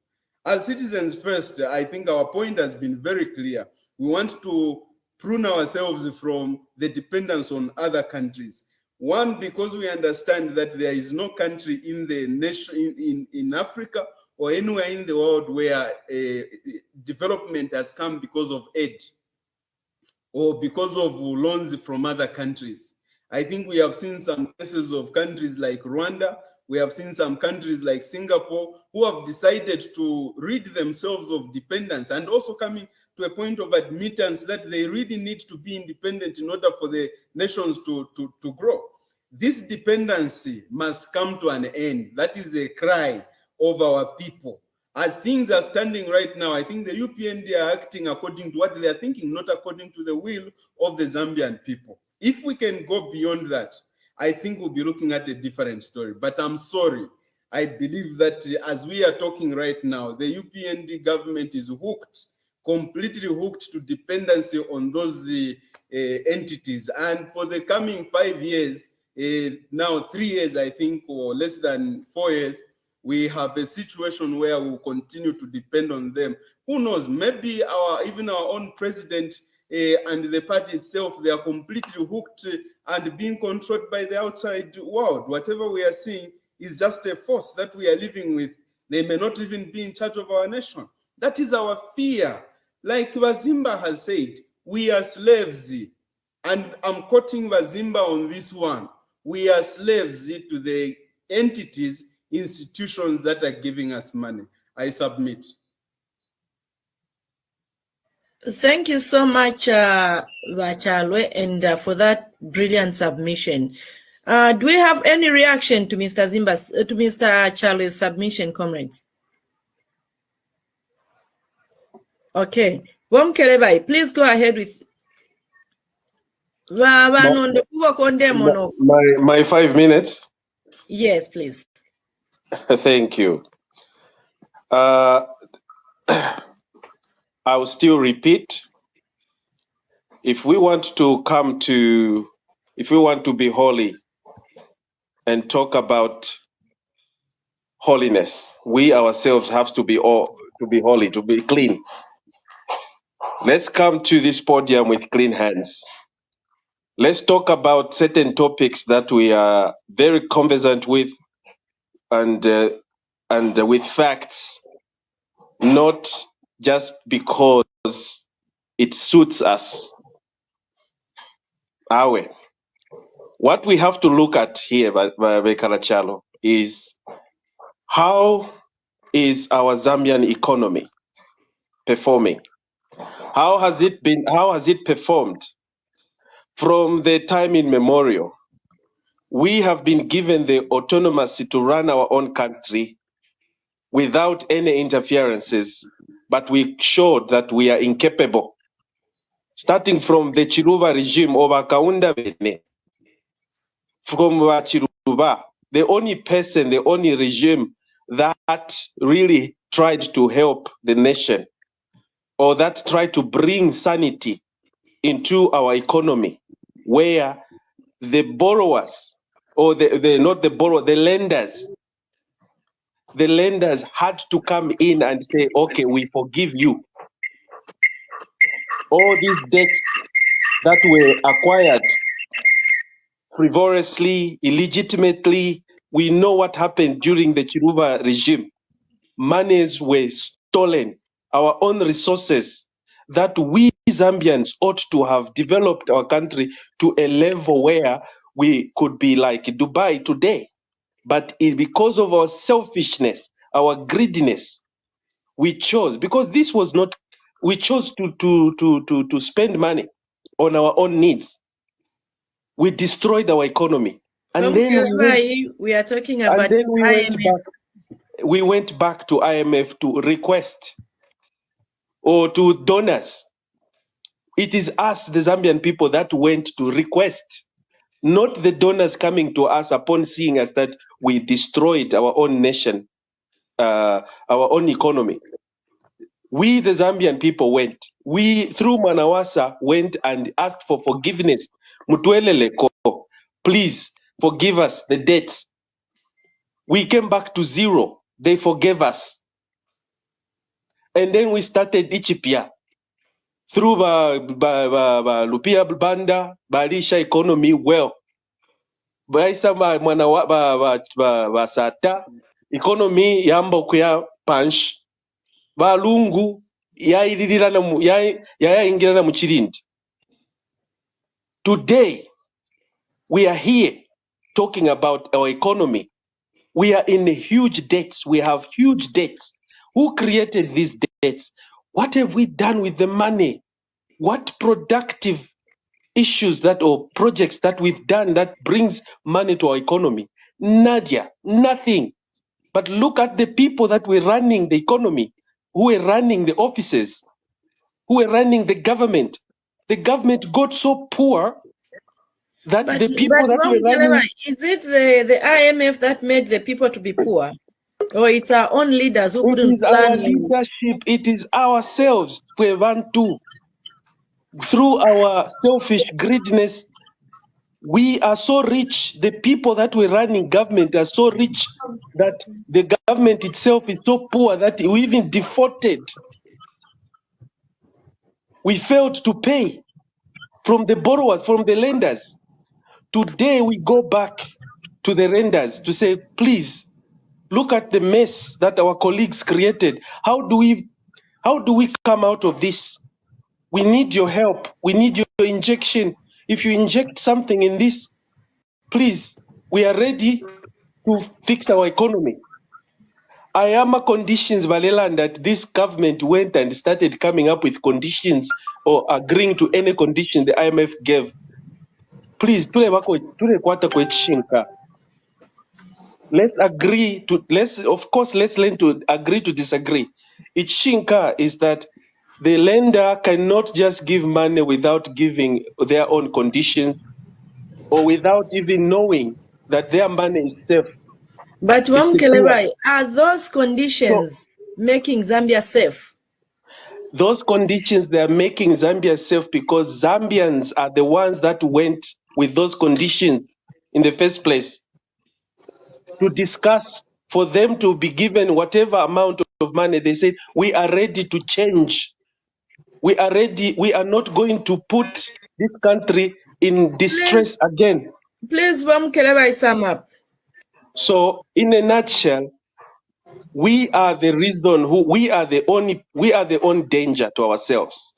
As citizens first, I think our point has been very clear. We want to prune ourselves from the dependence on other countries. One, because we understand that there is no country in the nation, in Africa or anywhere in the world where development has come because of aid or because of loans from other countries. I think we have seen some cases of countries like Rwanda, We have seen some countries like Singapore who have decided to rid themselves of dependence and also coming to a point of admittance that they really need to be independent in order for the nations to grow. This dependency must come to an end. That is a cry of our people. As things are standing right now, I think the UPND are acting according to what they are thinking, not according to the will of the Zambian people. If we can go beyond that, I think we'll be looking at a different story. But I'm sorry, I believe that as we are talking right now, the UPND government is hooked, completely hooked to dependency on those entities. And for the coming 5 years, now 3 years, I think, or less than 4 years, we have a situation where we'll continue to depend on them. Who knows, maybe even our own president and the party itself, they are completely hooked and being controlled by the outside world. Whatever we are seeing is just a force that we are living with. They may not even be in charge of our nation. That is our fear. Like Vazimba has said, we are slaves. And I'm quoting Vazimba on this one. We are slaves to the entities, institutions that are giving us money. I submit. Thank you so much, Vachalwe, and for that brilliant submission. Do we have any reaction to Mr. Chalwe's submission, comrades? Okay. Please go ahead with. My 5 minutes. Yes, please. Thank you. I'll still repeat. If we want to be holy and talk about holiness, we ourselves have to be holy, to be clean. Let's come to this podium with clean hands. Let's talk about certain topics that we are very conversant with and with facts, not just because it suits us. What we have to look at here, Bekalachalo, is how is our Zambian economy performing? How has it performed? From the time immemorial, we have been given the autonomy to run our own country without any interferences, but we showed that we are incapable. Starting from the Chiluba regime over Kaunda Bene, from Chiluba, the only regime that really tried to help the nation or that tried to bring sanity into our economy, where the borrowers or the lenders had to come in and say, okay, we forgive you. All these debts that were acquired frivolously, illegitimately, we know what happened during the Chiluba regime. Monies were stolen, our own resources that we Zambians ought to have developed our country to a level where we could be like Dubai today. But because of our selfishness, our greediness, we chose to spend money on our own needs. We destroyed our economy. And then we are talking about IMF. We went back to IMF to request or to donors. It is us, the Zambian people, that went to request, not the donors coming to us upon seeing us that we destroyed our own nation, our own economy. We, the Zambian people, went. We, through Manawasa, went and asked for forgiveness. Mutweleleko, please forgive us the debts. We came back to zero. They forgave us. And then we started Ichipia. Through Lupia Banda, Balisha economy well. Baisa Sata, economy yambo kuya punch. Balungu yaingirana muchirindi. Today, we are here talking about our economy We are in huge debts. We have huge debts. Who created these debts? What have we done with the money? What productive issues that or projects that we've done that brings money to our economy? Nadia, nothing. But look at the people that were running the economy, who were running the offices, who were running the government. The government got so poor that the people that were running... Is it the IMF that made the people to be poor? Or it's our own leaders who couldn't plan? It is our leadership. It is ourselves we want to. Through our selfish greediness, we are so rich. The people that were running government are so rich that the government itself is so poor that we even defaulted. We failed to pay from the borrowers, from the lenders. Today we go back to the lenders to say, please, look at the mess that our colleagues created. How do we come out of this? We need your help. We need your injection. If you inject something in this, please, we are ready to fix our economy. I am a conditions, Valela, that this government went and started coming up with conditions or agreeing to any condition the IMF gave. Please, let's agree to, let's learn to agree to disagree. Ichinka is that the lender cannot just give money without giving their own conditions or without even knowing that their money is safe. But Wamkelebai, are those conditions making Zambia safe? Those conditions, they are making Zambia safe because Zambians are the ones that went with those conditions in the first place to discuss, for them to be given whatever amount of money. They said, we are ready to change. We are ready. We are not going to put this country in distress again. Please, Wamkelebai, sum up. So, in a nutshell, we are the reason we are the only danger to ourselves.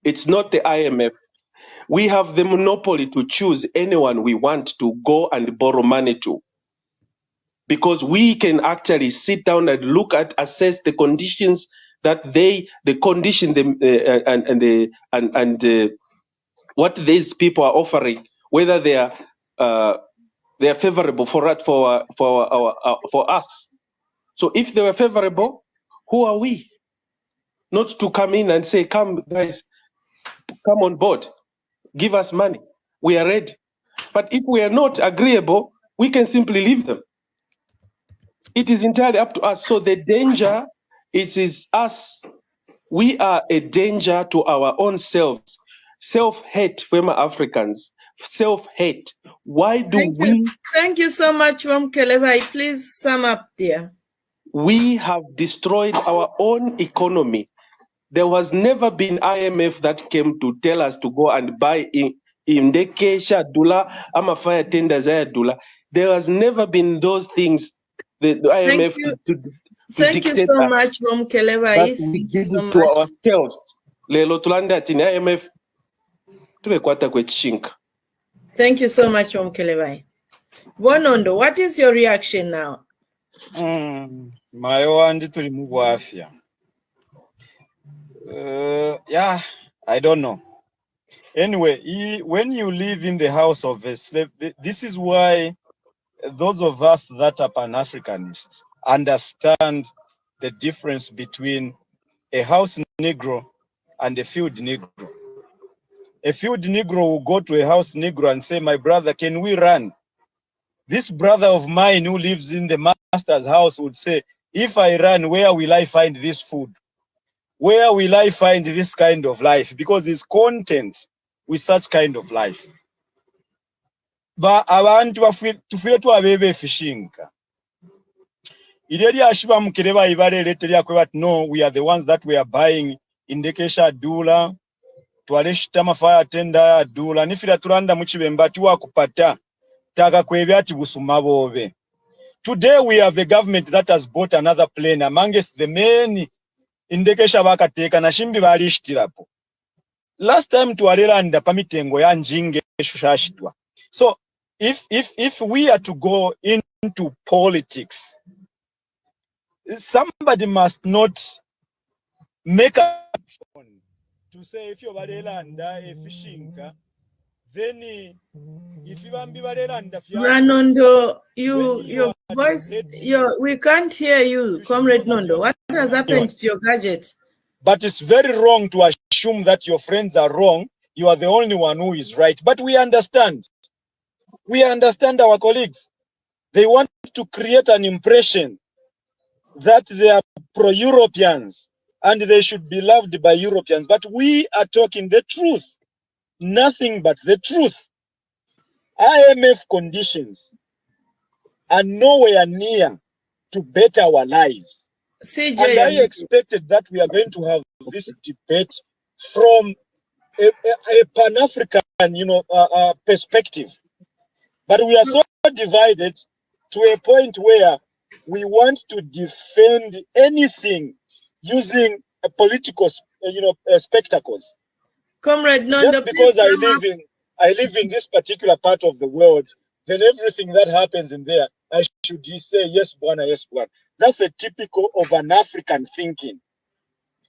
It's not the IMF. We have the monopoly to choose anyone we want to go and borrow money to, because we can actually sit down and assess the conditions that what these people are offering, whether they are favorable for us. So if they were favorable, who are we? Not to come in and say, come guys, come on board, give us money. We are ready. But if we are not agreeable, we can simply leave them. It is entirely up to us. So the danger, it is us. We are a danger to our own selves. Self-hate, former Africans. Self-hate. Why do we... Thank you so much, Wamkelebai. Please sum up, dear. We have destroyed our own economy. There has never been IMF that came to tell us to go and buy indekesha dula ama fire tenders dula. There has never been those things. The IMF Thank you so much, Wamkelebai. We did it to ourselves. Lelo tulanda ati IMF tumekwata kwechinka. Thank you so much, Wamkelebai. Bonondo, what is your reaction now? Mayo andi tuli mu afya. Yeah, I don't know. Anyway, when you live in the house of a slave, this is why those of us that are Pan-Africanists understand the difference between a house Negro and a field Negro. A field Negro will go to a house Negro and say, my brother, can we run? This brother of mine who lives in the master's house would say, if I run, where will I find this food? Where will I find this kind of life? Because he's content with such kind of life. But abantu tufile tu abebe fishinga. Ideli ashiba mukireba ibare leteria kwa no, we are the ones that we are buying indekesha dula, tualeshita mafaya tenda dula, nifila turanda muchibemba tuwa kupata, taga kwebyati busumabobe. Today we have a government that has bought another plane amongst the many indekesha bakateka na shimbi balishitirapo. Last time tuwalelanda pamitengo ya njinge shushashitwa. So if we are to go into into politics. Somebody must not make a phone to say if you're Barelanda, if Shinka, then if you want to be Barelanda, Nondo, your voice, we can't hear you, Comrade Nondo. What has happened to your gadget? But it's very wrong to assume that your friends are wrong. You are the only one who is right. But we understand. We understand our colleagues. They want to create an impression that they are pro-Europeans and they should be loved by Europeans. But we are talking the truth. Nothing but the truth. IMF conditions are nowhere near to better our lives. CJ, and I expected that we are going to have this debate from a Pan-African, perspective. But we are so divided to a point where we want to defend anything using a political, spectacles. Comrade Nondo, just because I live in this particular part of the world, then everything that happens in there, I should say yes, Bwana, yes, Bwana. That's a typical of an African thinking.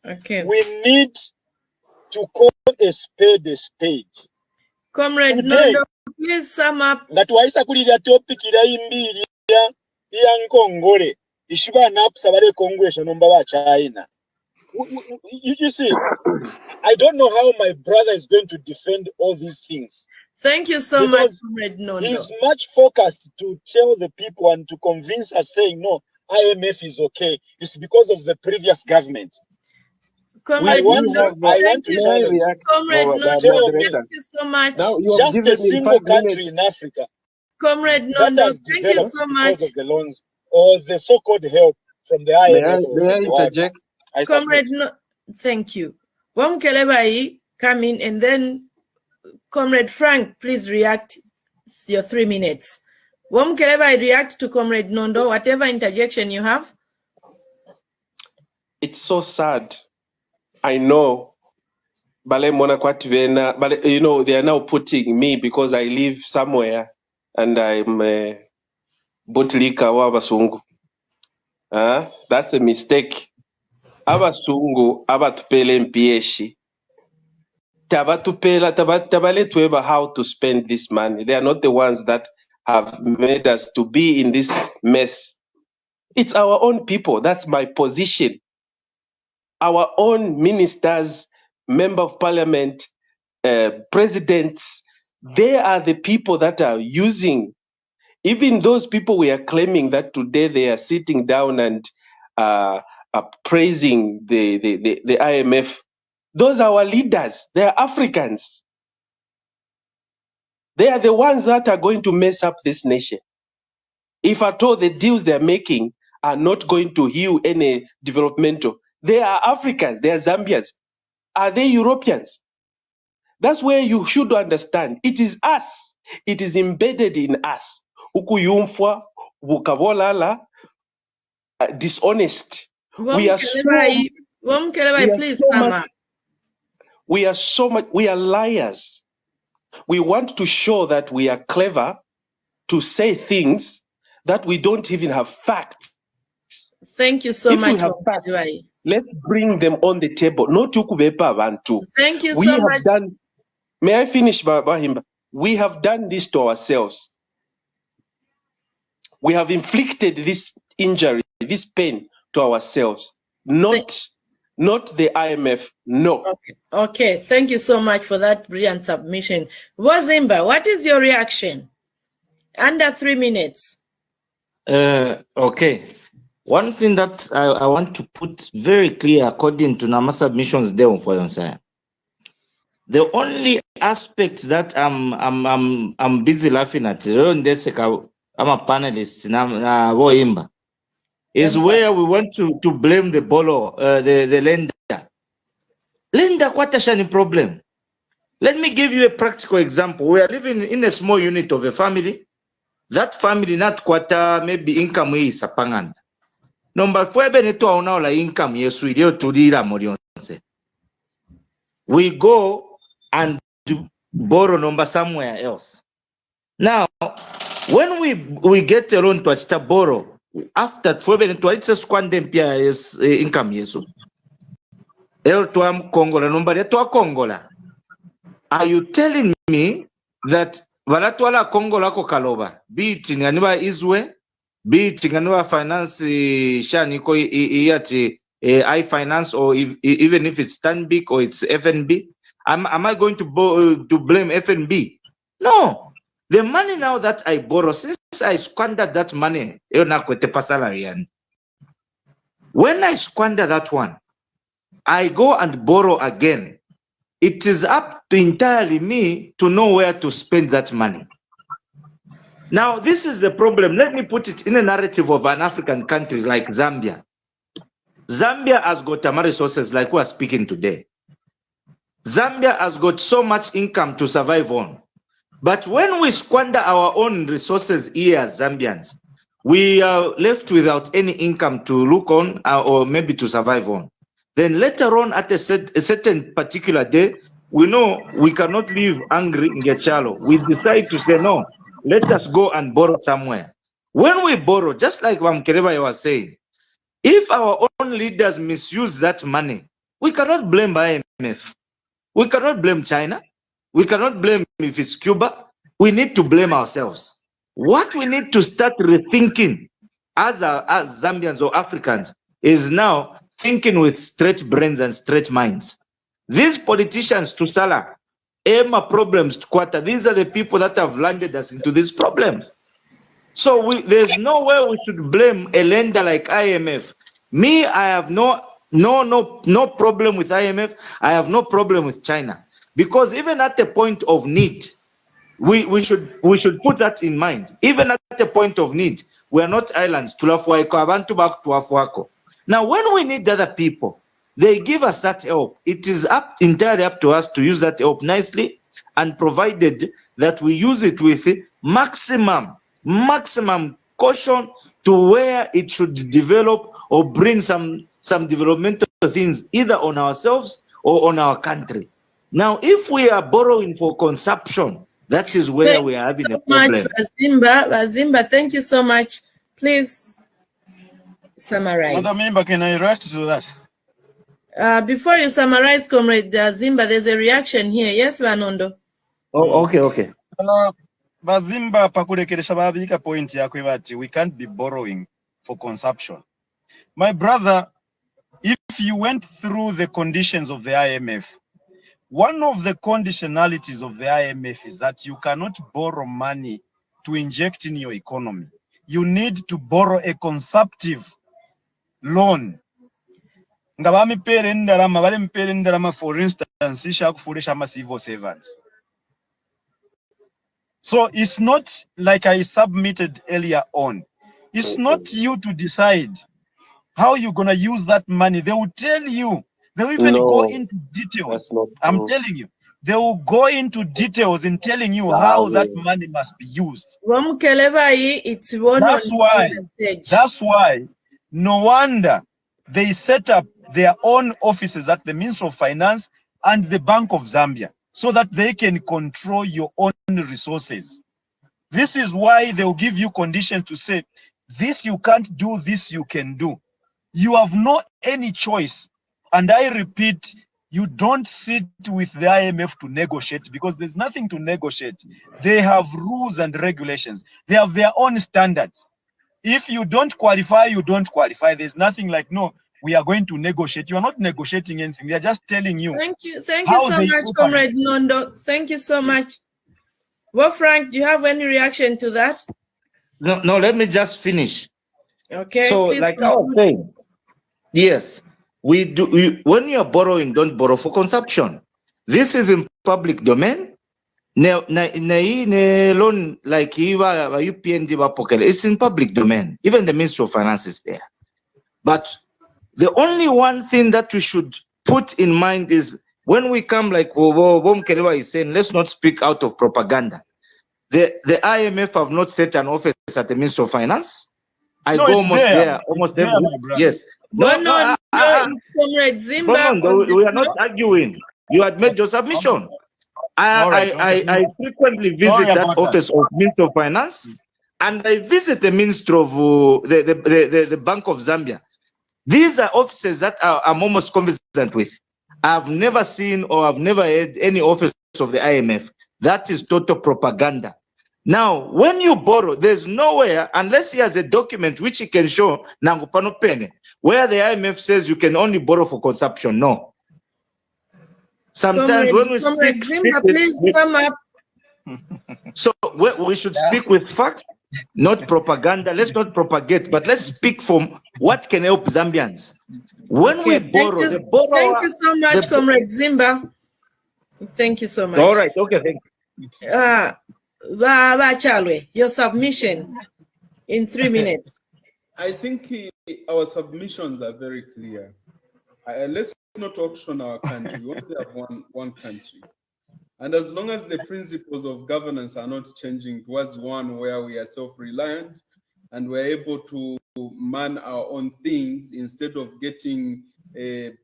Okay. We need to call a spade a spade. Comrade Nondo, please sum up. That why sakulira topic ira imbiri ya nkongole ishiba napsa bale kongwesha nomba wa China. You see, I don't know how my brother is going to defend all these things. Thank you so much, Comrade Nondo. He's much focused to tell the people and to convince us saying, no, IMF is okay. It's because of the previous government. Comrade Nondo, thank you so much. Now you just a single country in Africa. Comrade Nondo, thank you so much. Because of the loans or the so-called help from the IMF. May I interject? Comrade, thank you. Wamkelebai, come in, and then Comrade Frank, please react. Your 3 minutes. Wamkelebai, react to Comrade Nondo, whatever interjection you have. It's so sad. I know. But they are now putting me because I live somewhere and I'm Botlika wa Abasungu. That's a mistake. Abasungu abatupele mpieshi. Tabale to how to spend this money. They are not the ones that have made us to be in this mess. It's our own people. That's my position. Our own ministers, member of parliament, presidents, they are the people that are using. Even those people we are claiming that today they are sitting down and praising the IMF. Those are our leaders. They are Africans. They are the ones that are going to mess up this nation. If at all the deals they are making are not going to heal any developmental, they are Africans. They are Zambians. Are they Europeans? That's where you should understand. It is us. It is embedded in us. Ukuyumfwa, wukabolala, dishonest. We are liars. We want to show that we are clever to say things that we don't even have facts. Thank you so much. Let's bring them on the table. Not ukubepa abantu. Thank you so much. May I finish, Bahimba? We have done this to ourselves. We have inflicted this injury, this pain to ourselves. Not the IMF. No. Okay. Thank you so much for that brilliant submission. Wazimba, what is your reaction? Under 3 minutes. Okay. One thing that I want to put very clear according to Nama submissions there for your the only aspect that I'm busy laughing at, I'm a panelist is where we want to blame the bolo, the lender. Lender quite problem. Let me give you a practical example. We are living in a small unit of a family. That family not quarter maybe income is a panganda. Number 4 beneto auna la income yesu ilio tudira morionse. We go and borrow number somewhere else. Now when we get a loan to borrow, after income yesu. Are you telling me that valatwala Kongola ko kaloba, be it nganiba izwe, be it nganiba finance shaniko iyati I finance, or even if it's Stanbic or it's FNB, am I going to blame FNB? No. The money now that I borrow, since I squandered that money, when I squander that one, I go and borrow again. It is up to entirely me to know where to spend that money. Now, this is the problem. Let me put it in a narrative of an African country like Zambia. Zambia has got resources like we are speaking today. Zambia has got so much income to survive on. But when we squander our own resources here as Zambians, we are left without any income to look on or maybe to survive on. Then later on at a certain particular day, we know we cannot live angry in Gechalo. We decide to say, no, let us go and borrow somewhere. When we borrow, just like Wamkereba was saying, if our own leaders misuse that money, we cannot blame IMF. We cannot blame China. We cannot blame if it's Cuba. We need to blame ourselves. What we need to start rethinking as Zambians or Africans is now thinking with straight brains and straight minds. These politicians, to Salah, Emma problems to Kwata, these are the people that have landed us into these problems. So there's no way we should blame a lender like IMF. Me, I have no problem with IMF. I have no problem with China. Because even at the point of need, we should put that in mind. Even at the point of need, we are not islands. Now, when we need other people, they give us that help. It is entirely up to us to use that help nicely, and provided that we use it with maximum caution to where it should develop or bring some developmental things either on ourselves or on our country. Now, if we are borrowing for consumption, that is where we are having a problem. Bazimba, thank you so much. Please summarize. Madam Member, can I react to that? Before you summarize, Comrade Zimba, there's a reaction here. Yes, Vanondo. Oh, okay. Bazimba pakurekeresha babika point yakwe bati we can't be borrowing for consumption. My brother, if you went through the conditions of the IMF, one of the conditionalities of the IMF is that you cannot borrow money to inject in your economy. You need to borrow a consumptive loan. For instance, civil servants. So it's not like I submitted earlier on. It's not you to decide how you're going to use that money. They will tell you. They will even go into details. I'm telling you. They will go into details in telling you how that money must be used. That's why no wonder they set up their own offices at the Ministry of Finance and the Bank of Zambia, so that they can control your own resources. This is why they will give you conditions to say, this you can't do, this you can do. You have no any choice. And I repeat, you don't sit with the IMF to negotiate, because there's nothing to negotiate. They have rules and regulations. They have their own standards. If you don't qualify, you don't qualify. There's nothing like, no, we are going to negotiate. You are not negotiating anything. They are just telling you. Thank you so much, Comrade Nondo. Thank you so much. Well, Frank, do you have any reaction to that? No, let me just finish. Okay. So, like I was saying, yes, when you are borrowing, don't borrow for consumption. This is in public domain. Loan like it's in public domain. Even the Ministry of Finance is there. But the only one thing that we should put in mind is when we come, like Bom Kerewa is saying, let's not speak out of propaganda. The IMF have not set an office at the Ministry of Finance. I go almost there every week. Yes. Comrade Zimba. We are not arguing. You had made your submission. I frequently visit that office of Minister of Finance, and I visit the Minister of the Bank of Zambia. These are offices that I'm almost conversant with. I've never seen or I've never heard any office of the IMF. That is total propaganda. Now, when you borrow, there's nowhere, unless he has a document which he can show, Nangupano Pene, where the IMF says you can only borrow for consumption. No. Sometimes when we speak please come up. So we should speak with facts, not propaganda. Let's not propagate, but let's speak from what can help Zambians. When we borrow, the borrower... Thank you so much, Comrade Zimba. Thank you so much. All right, okay, thank you. Chalwe, your submission in 3 minutes. I think our submissions are very clear. Let's not auction our country. We only have one country. And as long as the principles of governance are not changing towards one where we are self-reliant and we're able to man our own things instead of getting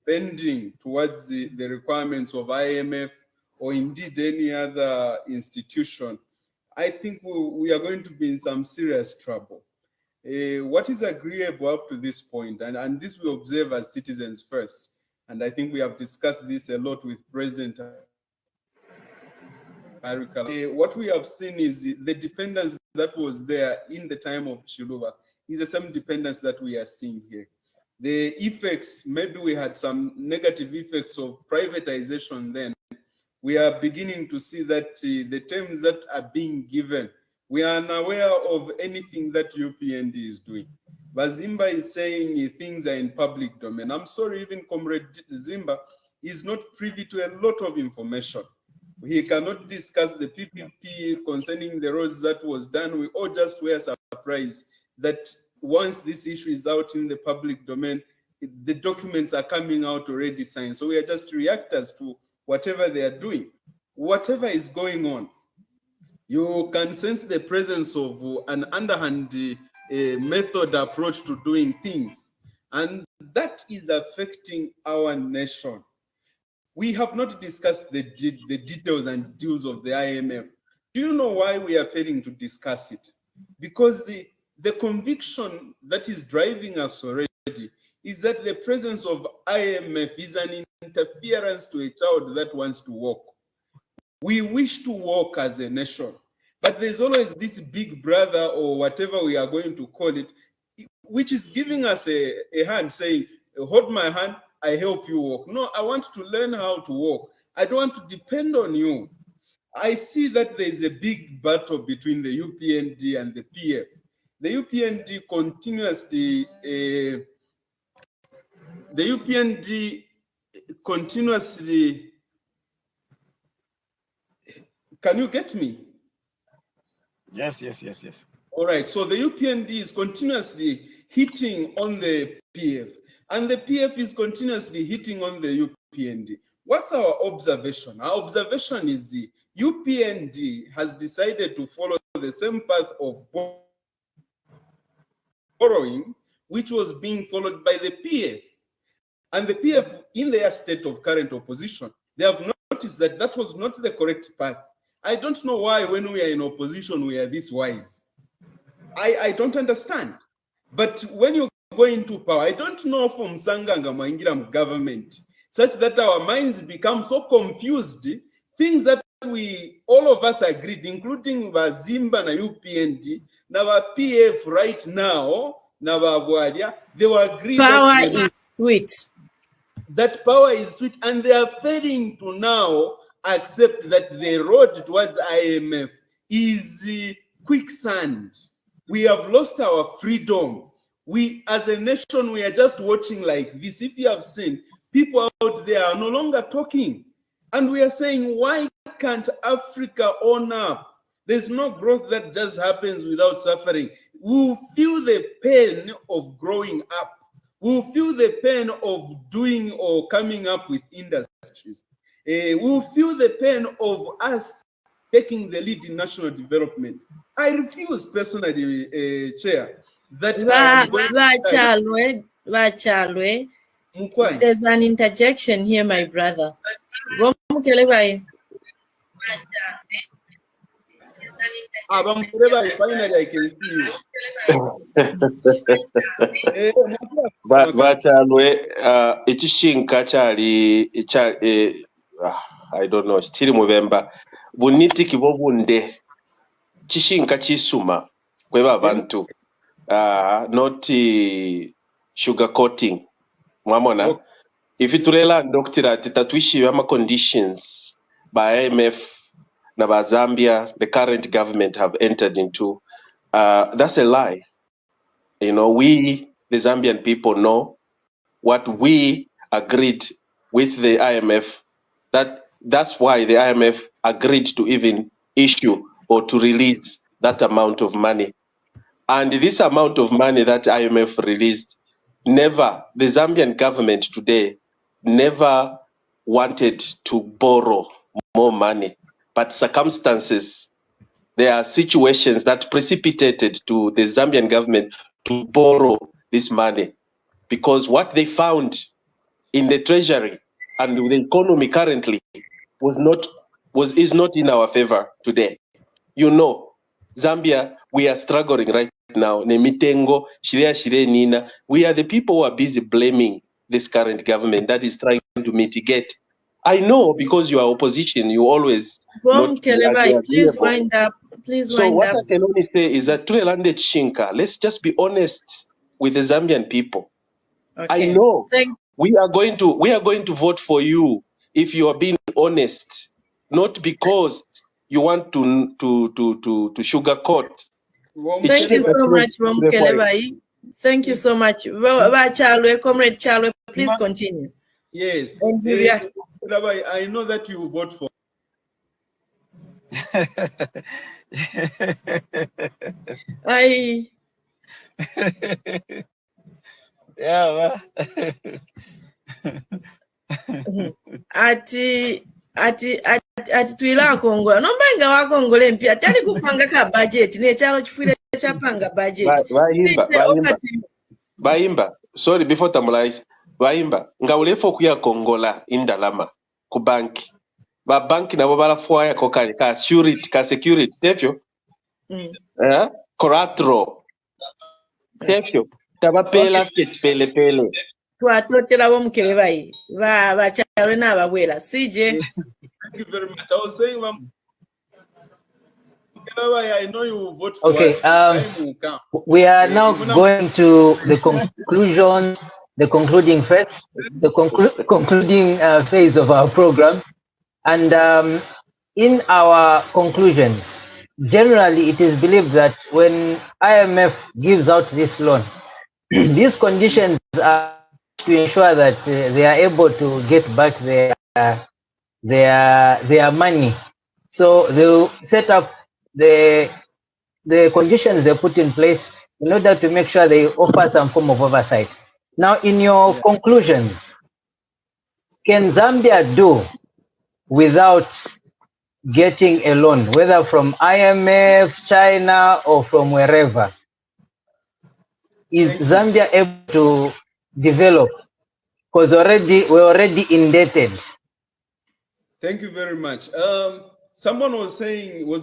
bending towards the requirements of IMF or indeed any other institution, I think we are going to be in some serious trouble. What is agreeable up to this point, and this we observe as citizens first, and I think we have discussed this a lot with President what we have seen is the dependence that was there in the time of Chiluba is the same dependence that we are seeing here. The effects, maybe we had some negative effects of privatization then. We are beginning to see that the terms that are being given, we are unaware of anything that UPND is doing. But Zimba is saying things are in public domain. I'm sorry, even Comrade Zimba is not privy to a lot of information. He cannot discuss the PPP concerning the roads that was done. We all just were surprised that once this issue is out in the public domain, the documents are coming out already signed. So we are just reactors to whatever they are doing. Whatever is going on, you can sense the presence of an underhand method approach to doing things. And that is affecting our nation. We have not discussed the details and deals of the IMF. Do you know why we are failing to discuss it? Because the conviction that is driving us already is that the presence of IMF is an interference to a child that wants to walk. We wish to walk as a nation, but there's always this big brother or whatever we are going to call it, which is giving us a hand saying, hold my hand, I help you walk. No, I want to learn how to walk. I don't want to depend on you. I see that there is a big battle between the UPND and the PF. The UPND continuously, can you get me? Yes. All right, so the UPND is continuously hitting on the PF. And the PF is continuously hitting on the UPND. What's our observation? Our observation is the UPND has decided to follow the same path of borrowing, which was being followed by the PF. And the PF, in their state of current opposition, they have noticed that that was not the correct path. I don't know why when we are in opposition, we are this wise. I don't understand. But when you go into power, I don't know from Sanganga Maingiram government, such that our minds become so confused, things that we, all of us agreed, including Zimba na UPND, na PF right now, na Bwadia, they were agreed power is sweet. That power is sweet, and they are failing to now accept that the road towards IMF is quicksand. We have lost our freedom. We, as a nation, we are just watching like this. If you have seen, people out there are no longer talking. And we are saying, why can't Africa own up? There's no growth that just happens without suffering. We'll feel the pain of growing up. We'll feel the pain of doing or coming up with industries. We'll feel the pain of us taking the lead in national development. I refuse personally, Chair, that there's an interjection here, my brother. Finally, I can see you. Bachalwe ekishinka kyali I don't know kiri mubemba buniti kibo bunde kishinka kisuma kweba abantu not sugar coating mwamona ifiturela doctor tatwishi ama conditions by IMF na ba Zambia the current government have entered into that's a lie. You know, we the Zambian people know what we agreed with the IMF, that's why the IMF agreed to even issue or to release that amount of money. And this amount of money that IMF released, the Zambian government today never wanted to borrow more money, but circumstances, there are situations that precipitated to the Zambian government to borrow this money. Because what they found in the treasury and the economy currently is not in our favor today. You know, Zambia, we are struggling right now. Nemitengo, Shire Nina. We are the people who are busy blaming this current government that is trying to mitigate. I know because you are opposition, you always please wind up. So what I can only say is that Tulelande Chinka, let's just be honest with the Zambian people. Okay. I know we are going to vote for you if you are being honest, not because you want to sugarcoat. Thank you so much, Romkelebai. Thank you so much. Comrade Chalwe, please continue. Yes. And I know that you vote for. Yeah. ati twila kongola nombenga wakongole mpya tali kupanga ka budget nekyalo kifwire kyapanga budget bayimba sorry before tamulais bayimba nga ulefo kuya kongola indalama ku banki ba banki nabo balafwaya ko kali ka security tefyo collateral tefyo tabapela pele twatotera bomukelebai bakyalwe n'ababwera CJ. Thank you very much. I was saying, I know you vote for us. We are now going to the conclusion, the concluding phase, the concluding phase of our program. And in our conclusions, generally it is believed that when IMF gives out this loan, these conditions are to ensure that they are able to get back their money. So they'll set up the conditions they put in place in order to make sure they offer some form of oversight. Now, in your conclusions, can Zambia do without getting a loan, whether from IMF, China, or from wherever? Is Zambia able to develop? Because we're already indebted. Thank you very much. Someone was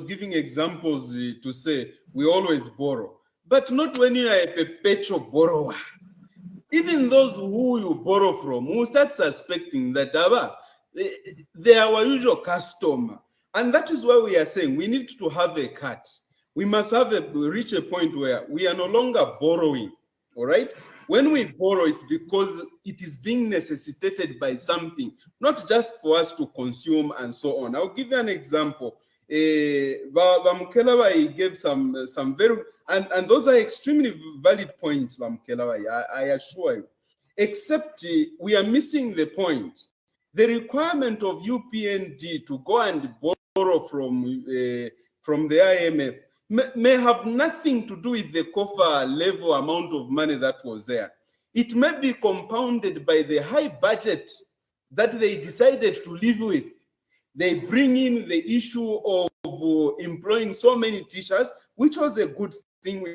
giving examples to say we always borrow, but not when you are a perpetual borrower. Even those who you borrow from will start suspecting that they are our usual customer. And that is why we are saying we need to have a cut. We must reach a point where we are no longer borrowing, all right? When we borrow, it's because it is being necessitated by something, not just for us to consume and so on. I'll give you an example. Bamukelabai gave some very, and those are extremely valid points, Bamukelabai, I assure you. Except we are missing the point. The requirement of UPND to go and borrow from the IMF may have nothing to do with the COFA level amount of money that was there. It may be compounded by the high budget that they decided to live with. They bring in the issue of employing so many teachers, which was a good thing.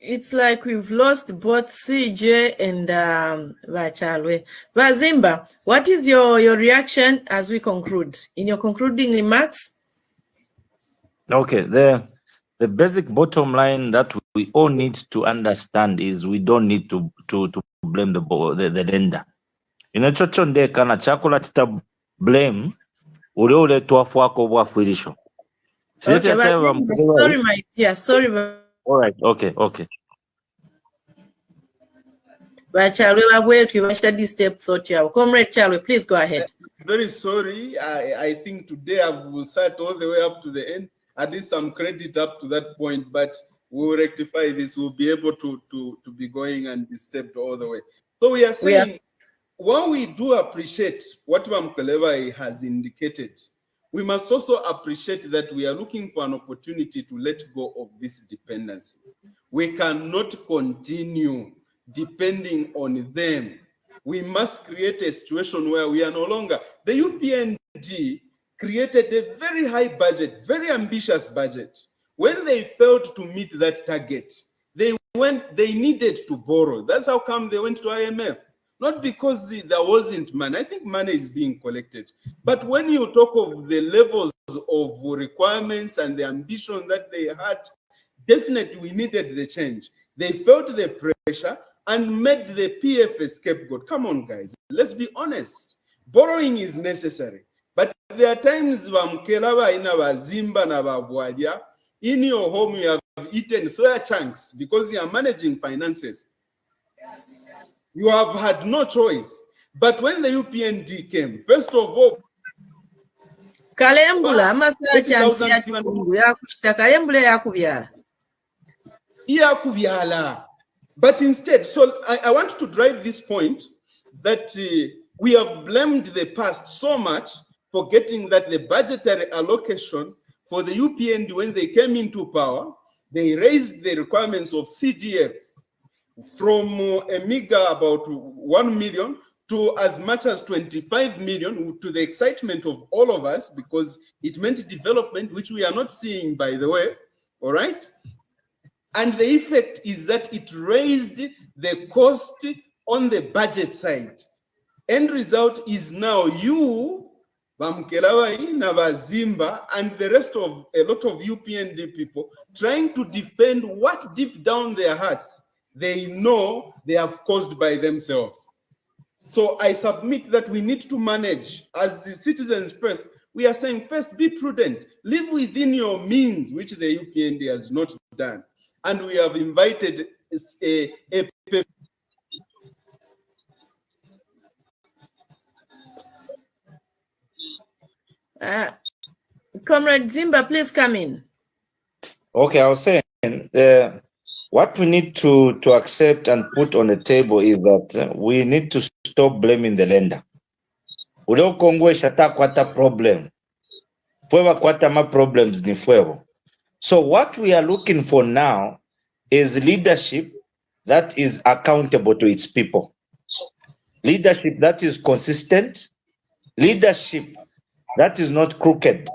It's like we've lost both CJ and Vachalwe. Vazimba, what is your reaction as we conclude? In your concluding remarks? Okay, the basic bottom line that we all need to understand is we don't need to blame the lender. Inachocho ndeka na chakula tita blame ule tuafuako bwafirisho. Okay, sorry my dear, sorry. All right, okay. Comrade Chalwe, please go ahead. Very sorry. I think today I will sat all the way up to the end. At least some credit up to that point, but we will rectify this. We'll be able to be going and be stepped all the way. So we are saying, while we do appreciate what Mamkeleva has indicated, we must also appreciate that we are looking for an opportunity to let go of this dependency. We cannot continue depending on them. We must create a situation where we are no longer. The UPND created a very high budget, very ambitious budget. When they failed to meet that target, they needed to borrow. That's how come they went to IMF. Not because there wasn't money. I think money is being collected. But when you talk of the levels of requirements and the ambition that they had, definitely we needed the change. They felt the pressure and made the PF a scapegoat. Come on, guys. Let's be honest. Borrowing is necessary. But there are times in your home you have eaten soya chunks because you are managing finances. You have had no choice. But when the UPND came, first of all, but instead, so I want to drive this point that we have blamed the past so much, forgetting that the budgetary allocation for the UPND, when they came into power, they raised the requirements of CDF from a meager about 1 million to as much as 25 million, to the excitement of all of us, because it meant development, which we are not seeing, by the way, all right? And the effect is that it raised the cost on the budget side. End result is now you, Bamkelawai, Navazimba, and the rest of a lot of UPND people trying to defend what deep down their hearts they know they have caused by themselves. So I submit that we need to manage as the citizens first. We are saying first, be prudent, live within your means, which the UPND has not done. And we have invited Comrade Zimba, please come in. Okay, I was saying, what we need to accept and put on the table is that we need to stop blaming the lender. Ule Kongo shata kwata problem. Fuewa kwata ma problems ni fuewo. So what we are looking for now is leadership that is accountable to its people. Leadership that is consistent. Leadership that is not crooked.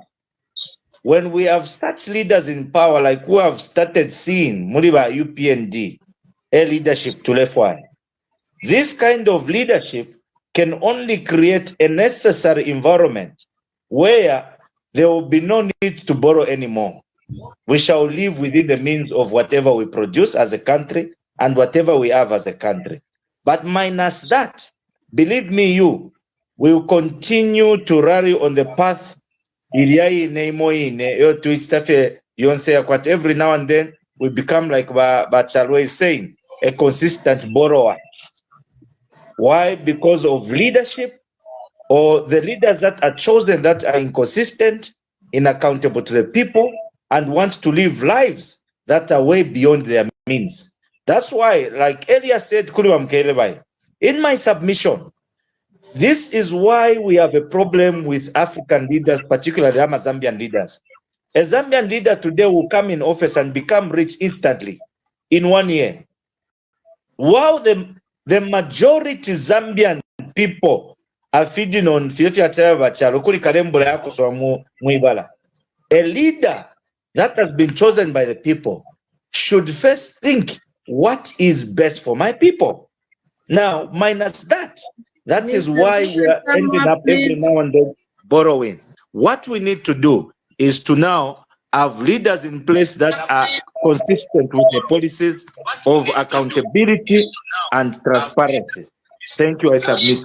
When we have such leaders in power, like who have started seeing Muriba UPND, a leadership to lefwai, this kind of leadership can only create a necessary environment where there will be no need to borrow anymore. We shall live within the means of whatever we produce as a country and whatever we have as a country. But minus that, believe me, you will continue to rally on the path. Every now and then we become, like Bachalwe is saying, a consistent borrower. Why? Because of leadership, or the leaders that are chosen that are inconsistent, inaccountable to the people, and want to live lives that are way beyond their means. That's why, like Elia said, in my submission, this is why we have a problem with African leaders, particularly Zambian leaders. A Zambian leader today will come in office and become rich instantly in 1 year. While the majority Zambian people are feeding on a leader that has been chosen by the people should first think what is best for my people. Now, minus that, that is why we are ending up every now and then borrowing. What we need to do is to now have leaders in place that are consistent with the policies of accountability and transparency. Thank you, I submit.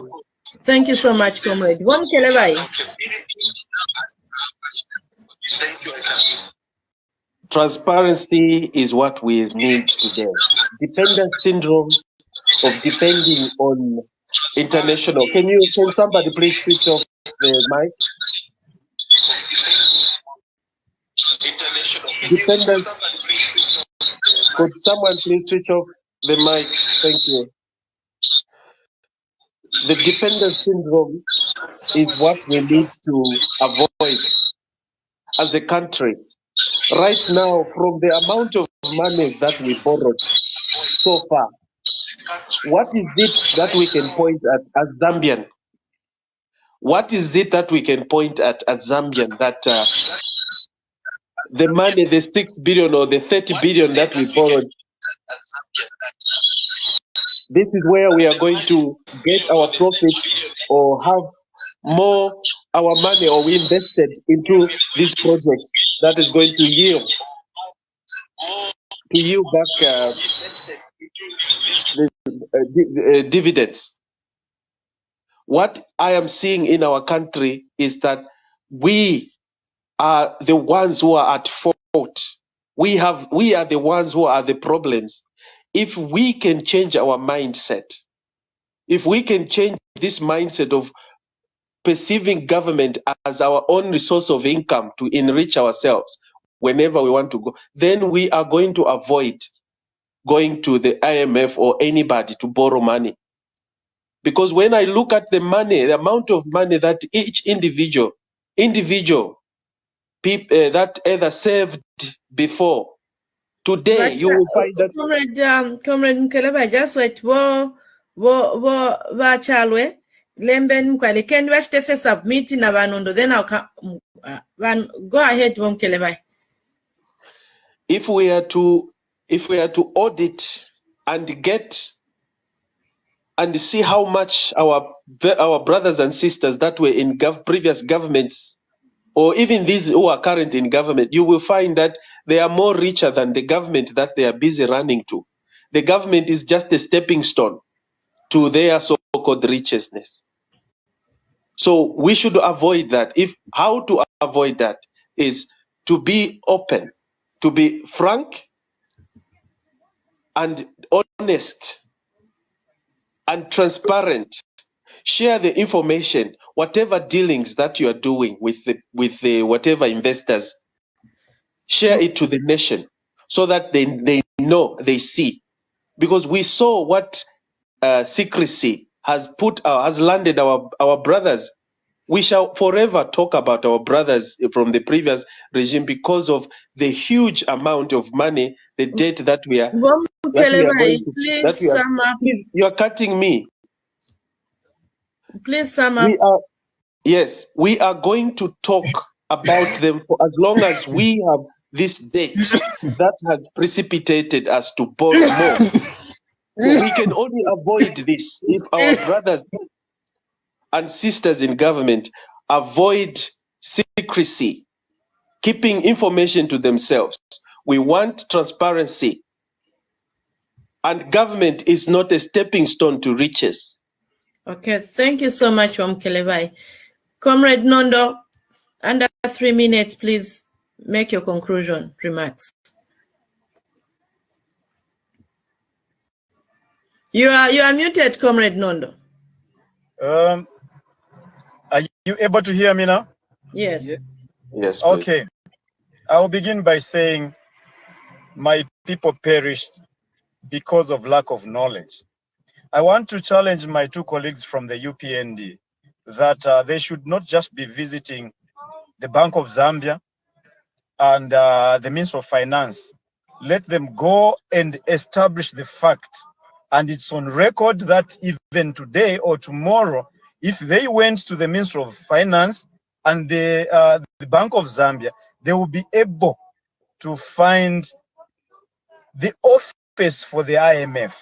Thank you so much, Comrade. One Kelebai. Transparency is what we need today. Dependence syndrome of depending on international. Can somebody please switch off the mic? Dependence. Could someone please switch off the mic? Thank you. The dependence syndrome is what we need to avoid as a country. Right now, from the amount of money that we borrowed so far, what is it that we can point at as Zambian? What is it that we can point at as Zambian that the money, the 6 billion or the 30 billion that we borrowed, this is where we are going to get our profit or have more our money, or we invested into this project that is going to yield back the dividends. What I am seeing in our country is that we are the ones who are at fault. We are the ones who are the problems. If we can change our mindset, if we can change this mindset of perceiving government as our only source of income to enrich ourselves whenever we want to go, then we are going to avoid going to the IMF or anybody to borrow money. Because when I look at the money, the amount of money that each individual people that either saved before, today you will find that. Comrade Mkeleba, just wait. Wo chalwe lemben kwale ken washte fe submit na banondo, then I'll go ahead Mkeleba. If we are to audit and get and see how much our brothers and sisters that were in previous governments, or even these who are current in government, you will find that they are more richer than the government that they are busy running to. The government is just a stepping stone to their so-called richness. So we should avoid that. How to avoid that is to be open, to be frank and honest and transparent. Share the information, whatever dealings that you are doing with the whatever investors, share it to the nation so that they know, they see. Because we saw what secrecy has landed our brothers. We shall forever talk about our brothers from the previous regime because of the huge amount of money, the debt that we are. Please sum up. You are cutting me. Please sum up. We are going to talk about them for as long as we have this debt that has precipitated us to borrow more. We can only avoid this if our brothers and sisters in government avoid secrecy, keeping information to themselves. We want transparency. And government is not a stepping stone to riches. Okay, thank you so much, Mkeleba. Comrade Nondo, under 3 minutes, please make your conclusion remarks. You are muted, Comrade Nondo. Are you able to hear me now? Yes. Yes. Okay. I will begin by saying my people perished because of lack of knowledge. I want to challenge my two colleagues from the UPND that they should not just be visiting the Bank of Zambia and the Minister of Finance. Let them go and establish the fact. And it's on record that even today or tomorrow, if they went to the Minister of Finance and the Bank of Zambia, they will be able to find the offer purpose for the IMF.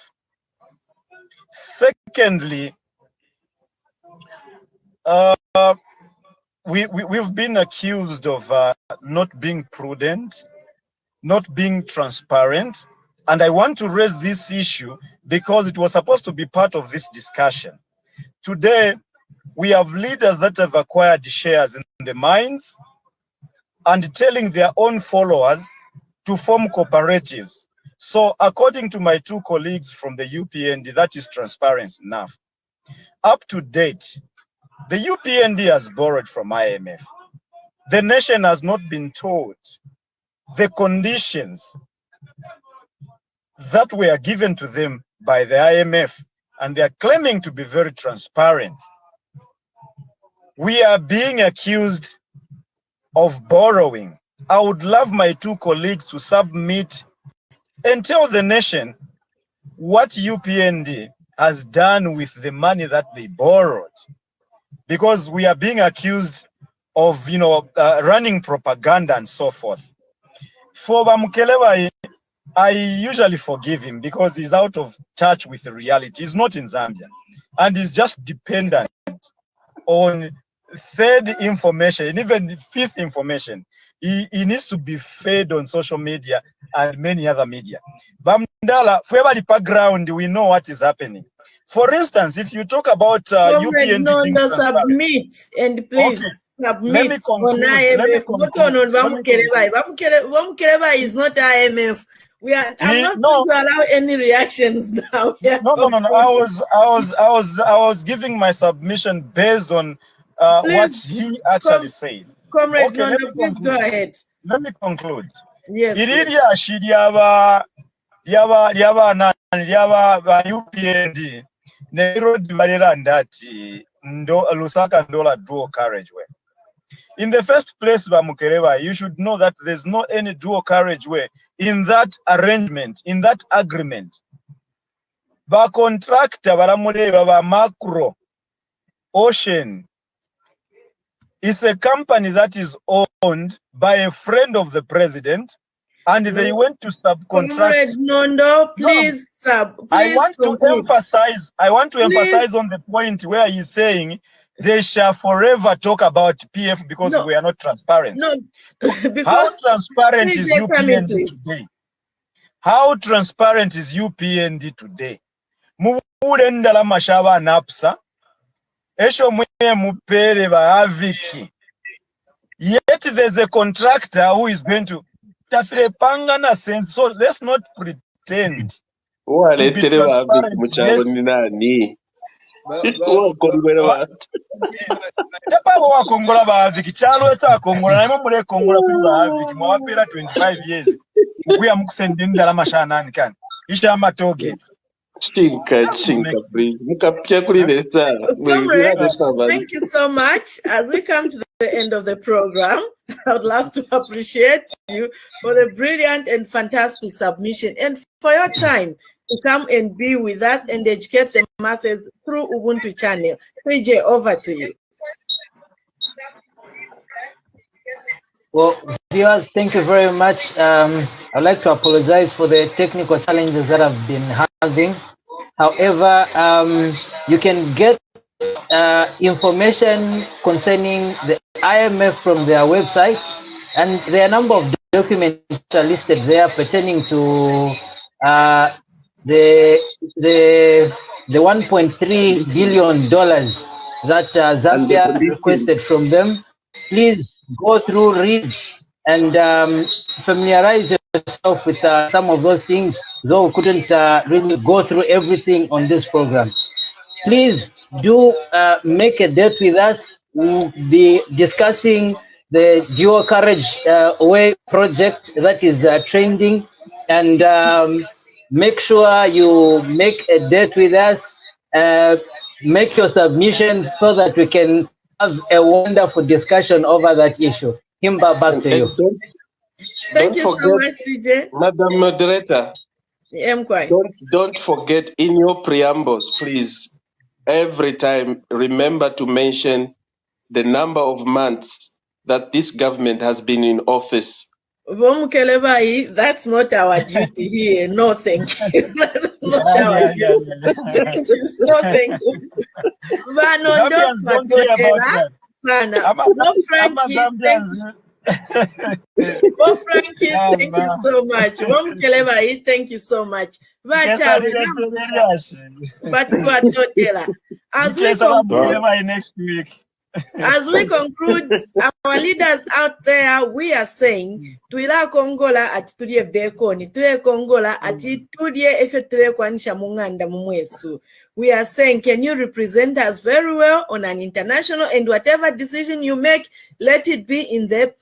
Secondly, we've been accused of not being prudent, not being transparent, and I want to raise this issue because it was supposed to be part of this discussion. Today, we have leaders that have acquired shares in the mines and telling their own followers to form cooperatives. So according to my two colleagues from the UPND, that is transparent enough. Up to date, the UPND has borrowed from IMF. The nation has not been told the conditions that were given to them by the IMF, and they are claiming to be very transparent. We are being accused of borrowing. I would love my two colleagues to submit and tell the nation what UPND has done with the money that they borrowed, because we are being accused of, running propaganda and so forth. For Bamukelewa, I usually forgive him because he's out of touch with the reality. He's not in Zambia, and he's just dependent on third information and even fifth information. He needs to be fed on social media and many other media. Bamdala, for every background, we know what is happening. For instance, if you talk about UPND being transparent, submit and please submit. Let me conclude. On IMF. Bamukelewa is not IMF. I'm not going to allow any reactions now. No. I was giving my submission based on what he actually said. Comrade Nondo, please go ahead. Let me conclude. Yes. UPND Lusaka Ndola dual carriageway. In the first place, Bamukelewa, you should know that there's no any dual carriageway in that arrangement, in that agreement. Ba contractor baramuleba ba Macro Ocean is a company that is owned by a friend of the president, and they went to subcontract. Nondo, please, I want to emphasize on the point where he's saying they shall forever talk about PF because we are not transparent. No, how transparent is UPND today? How transparent is UPND today? Mubulendala mashaba napsa. Esho mwe mupere ba aviki. Yet there's a contractor who is going to tafrepanga sense. So let's not pretend. To be transparent. Tapa Kongola ba aviki. Chalo esa Kongola. Naimo mure Kongola kuli ba aviki. Mwapera 25 years. Ukuya mukusendinda la mashana nikan. Isha ama target. Comrade, thank you so much. As we come to the end of the program, I would love to appreciate you for the brilliant and fantastic submission and for your time to come and be with us and educate the masses through Ubuntu channel. PJ, over to you. Well, viewers, thank you very much. I'd like to apologize for the technical challenges that I've been having. However, you can get information concerning the IMF from their website, and there are a number of documents that are listed there pertaining to the $1.3 billion that Zambia requested from them. Please go through, read, and familiarize yourself with some of those things, though we couldn't really go through everything on this program. Please do make a date with us. We'll be discussing the dual carriage way project that is trending, and make sure you make a date with us, make your submissions so that we can have a wonderful discussion over that issue. Himba, back to you. Thank you so much, CJ. Madam Moderator, don't forget in your preambles, please, every time remember to mention the number of months that this government has been in office Bomukelebai, that's not our duty here. No, thank you. That's not our duty. No, thank you. Zambians don't care about that. No, Frankie. Oh, Frankie, thank you so much. Bomukelebai, thank you so much. But next week. As we conclude, our leaders out there, we are saying, Tuila Kongola at Tudie Bekoni, Tue Kongola at Tudie Efetre Kwanisha Munganda Mumwesu. We are saying, can you represent us very well on an international, and whatever decision you make, let it be in the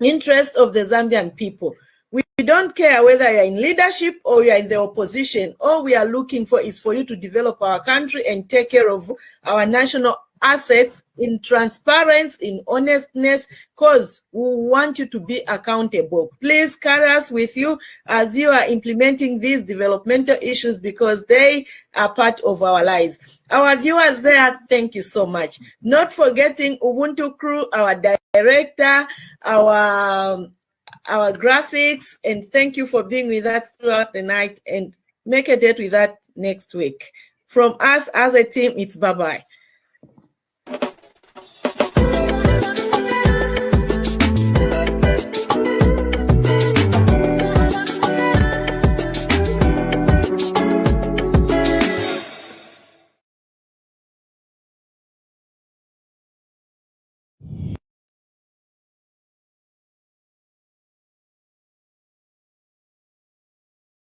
interest of the Zambian people. We don't care whether you're in leadership or you're in the opposition. All we are looking for is for you to develop our country and take care of our national assets in transparency, in honestness, because we want you to be accountable. Please carry us with you as you are implementing these developmental issues, because they are part of our lives. Our viewers there, thank you so much. Not forgetting Ubuntu crew, our director, our graphics, and thank you for being with us throughout the night, and make a date with that next week. From us as a team, it's bye-bye.